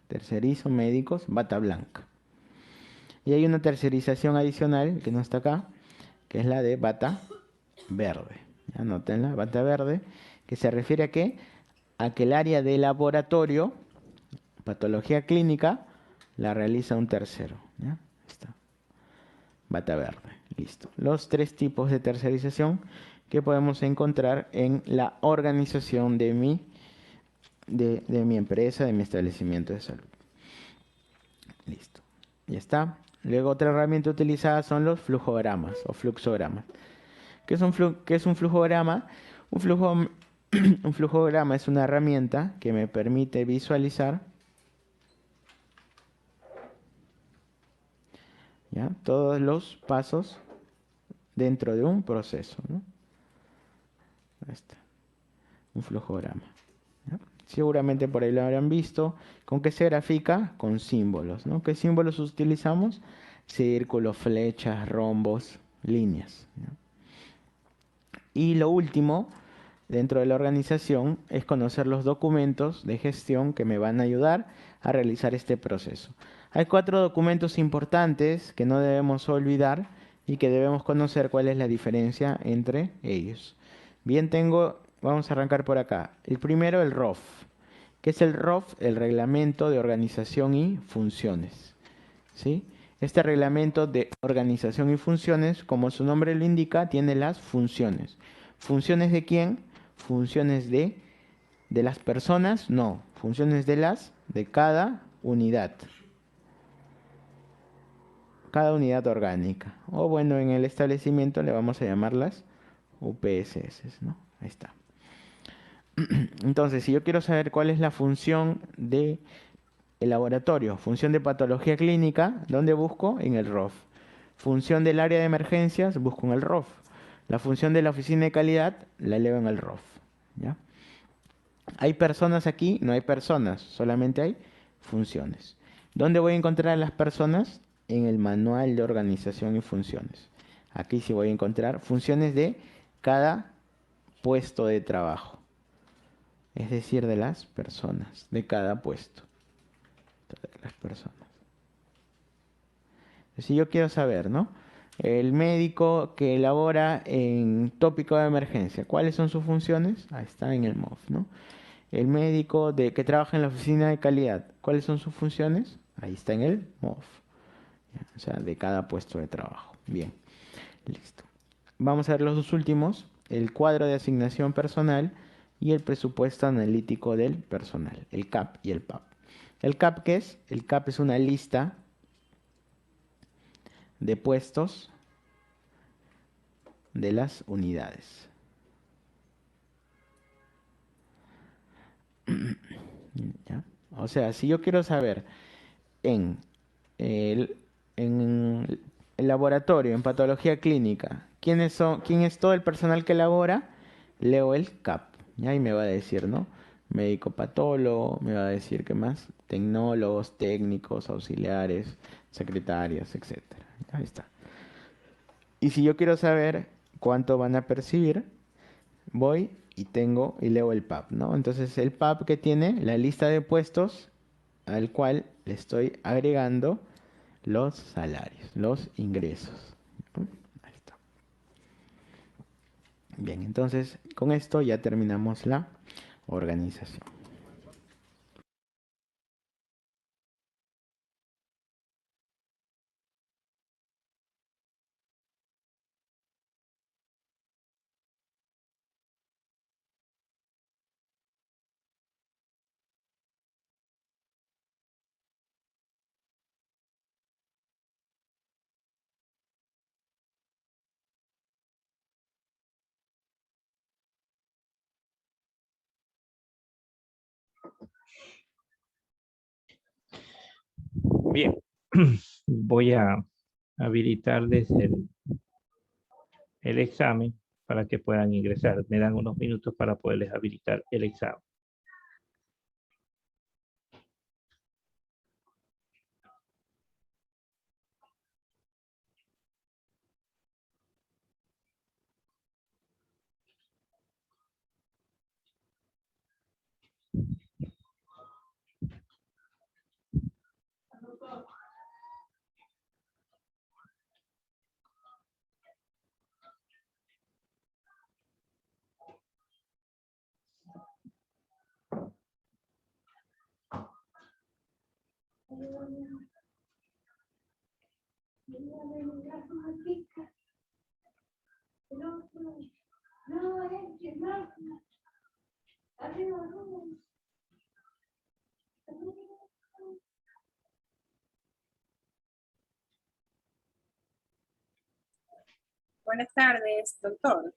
Tercerizo médicos, bata blanca. Y hay una tercerización adicional que no está acá, que es la de bata verde. Anótenla, bata verde, que se refiere a qué? A que el área de laboratorio, patología clínica, la realiza un tercero. ¿Ya? Ahí está. Bata verde. Listo. Los tres tipos de tercerización que podemos encontrar en la organización de mi empresa, de mi establecimiento de salud. Listo. Ya está. Luego otra herramienta utilizada son los flujogramas o fluxogramas. ¿Qué es un flujograma? Un flujograma es una herramienta que me permite visualizar, ¿ya?, todos los pasos dentro de un proceso, ¿no? Ahí está. Un flujograma, ¿ya? Seguramente por ahí lo habrán visto. ¿Con qué se grafica? Con símbolos, ¿no? ¿Qué símbolos utilizamos? Círculos, flechas, rombos, líneas, ¿ya? Y lo último, dentro de la organización, es conocer los documentos de gestión que me van a ayudar a realizar este proceso. Hay 4 documentos importantes que no debemos olvidar y que debemos conocer cuál es la diferencia entre ellos. Bien, vamos a arrancar por acá. El primero, el ROF. ¿Qué es el ROF? El Reglamento de Organización y Funciones, ¿sí? Este reglamento de organización y funciones, como su nombre lo indica, tiene las funciones. ¿Funciones de quién? Funciones de las personas, no. Funciones de cada unidad. Cada unidad orgánica. O bueno, en el establecimiento le vamos a llamarlas UPSS, ¿no? Ahí está. Entonces, si yo quiero saber cuál es la función de el laboratorio, función de patología clínica, ¿dónde busco? En el ROF. Función del área de emergencias, busco en el ROF. La función de la oficina de calidad, la leo en el ROF, ¿ya? ¿Hay personas aquí? No hay personas, solamente hay funciones. ¿Dónde voy a encontrar a las personas? En el manual de organización y funciones. Aquí sí voy a encontrar funciones de cada puesto de trabajo. Es decir, de las personas, de cada puesto. De las personas. Si yo quiero saber, ¿no? El médico que elabora en tópico de emergencia, ¿cuáles son sus funciones? Ahí está en el MOF, ¿no? El médico que trabaja en la oficina de calidad, ¿cuáles son sus funciones? Ahí está en el MOF. O sea, de cada puesto de trabajo. Bien, listo. Vamos a ver los dos últimos, el cuadro de asignación personal y el presupuesto analítico del personal, el CAP y el PAP. ¿El CAP qué es? El CAP es una lista de puestos de las unidades. ¿Ya? O sea, si yo quiero saber en en el laboratorio, en patología clínica, quién es todo el personal que elabora, leo el CAP. Y ahí me va a decir, ¿no? Médico patólogo, me va a decir qué más, tecnólogos, técnicos, auxiliares, secretarias, etcétera. Ahí está. Y si yo quiero saber cuánto van a percibir, voy y leo el PAP, ¿no? Entonces el PAP que tiene la lista de puestos al cual le estoy agregando los salarios, los ingresos. Ahí está. Bien, entonces con esto ya terminamos la organización. Bien, voy a habilitarles el examen para que puedan ingresar. Me dan unos minutos para poderles habilitar el examen. Buenas tardes, doctor.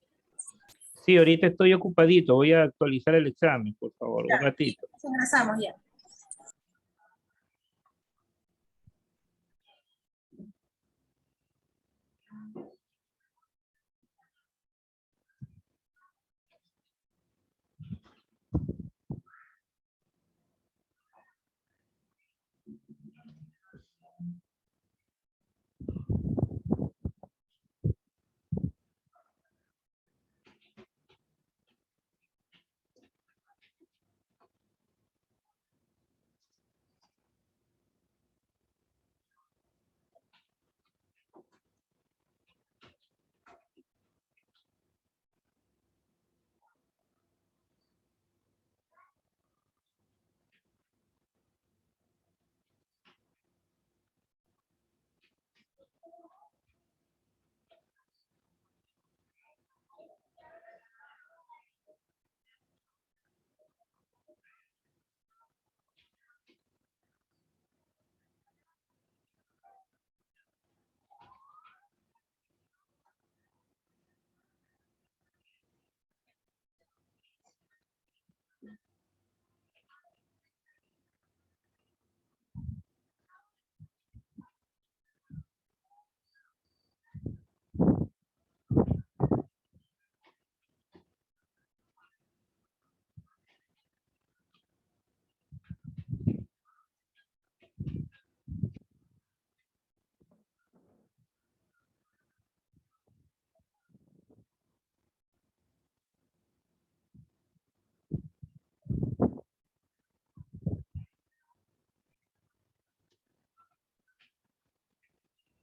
Sí, ahorita estoy ocupadito. Voy a actualizar el examen, por favor, un ratito. Ingresamos ya.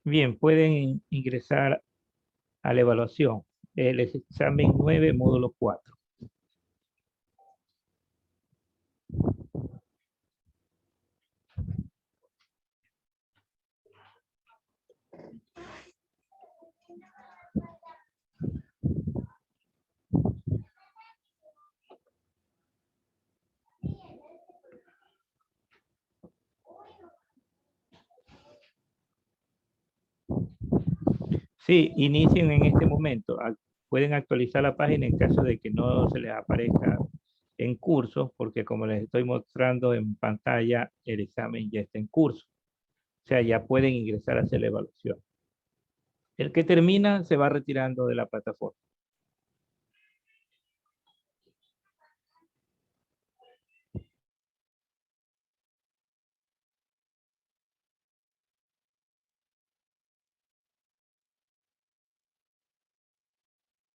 Bien, pueden ingresar a la evaluación. El examen 9, módulo 4. Sí, inicien en este momento. Pueden actualizar la página en caso de que no se les aparezca en curso, porque como les estoy mostrando en pantalla, el examen ya está en curso. O sea, ya pueden ingresar a hacer la evaluación. El que termina se va retirando de la plataforma.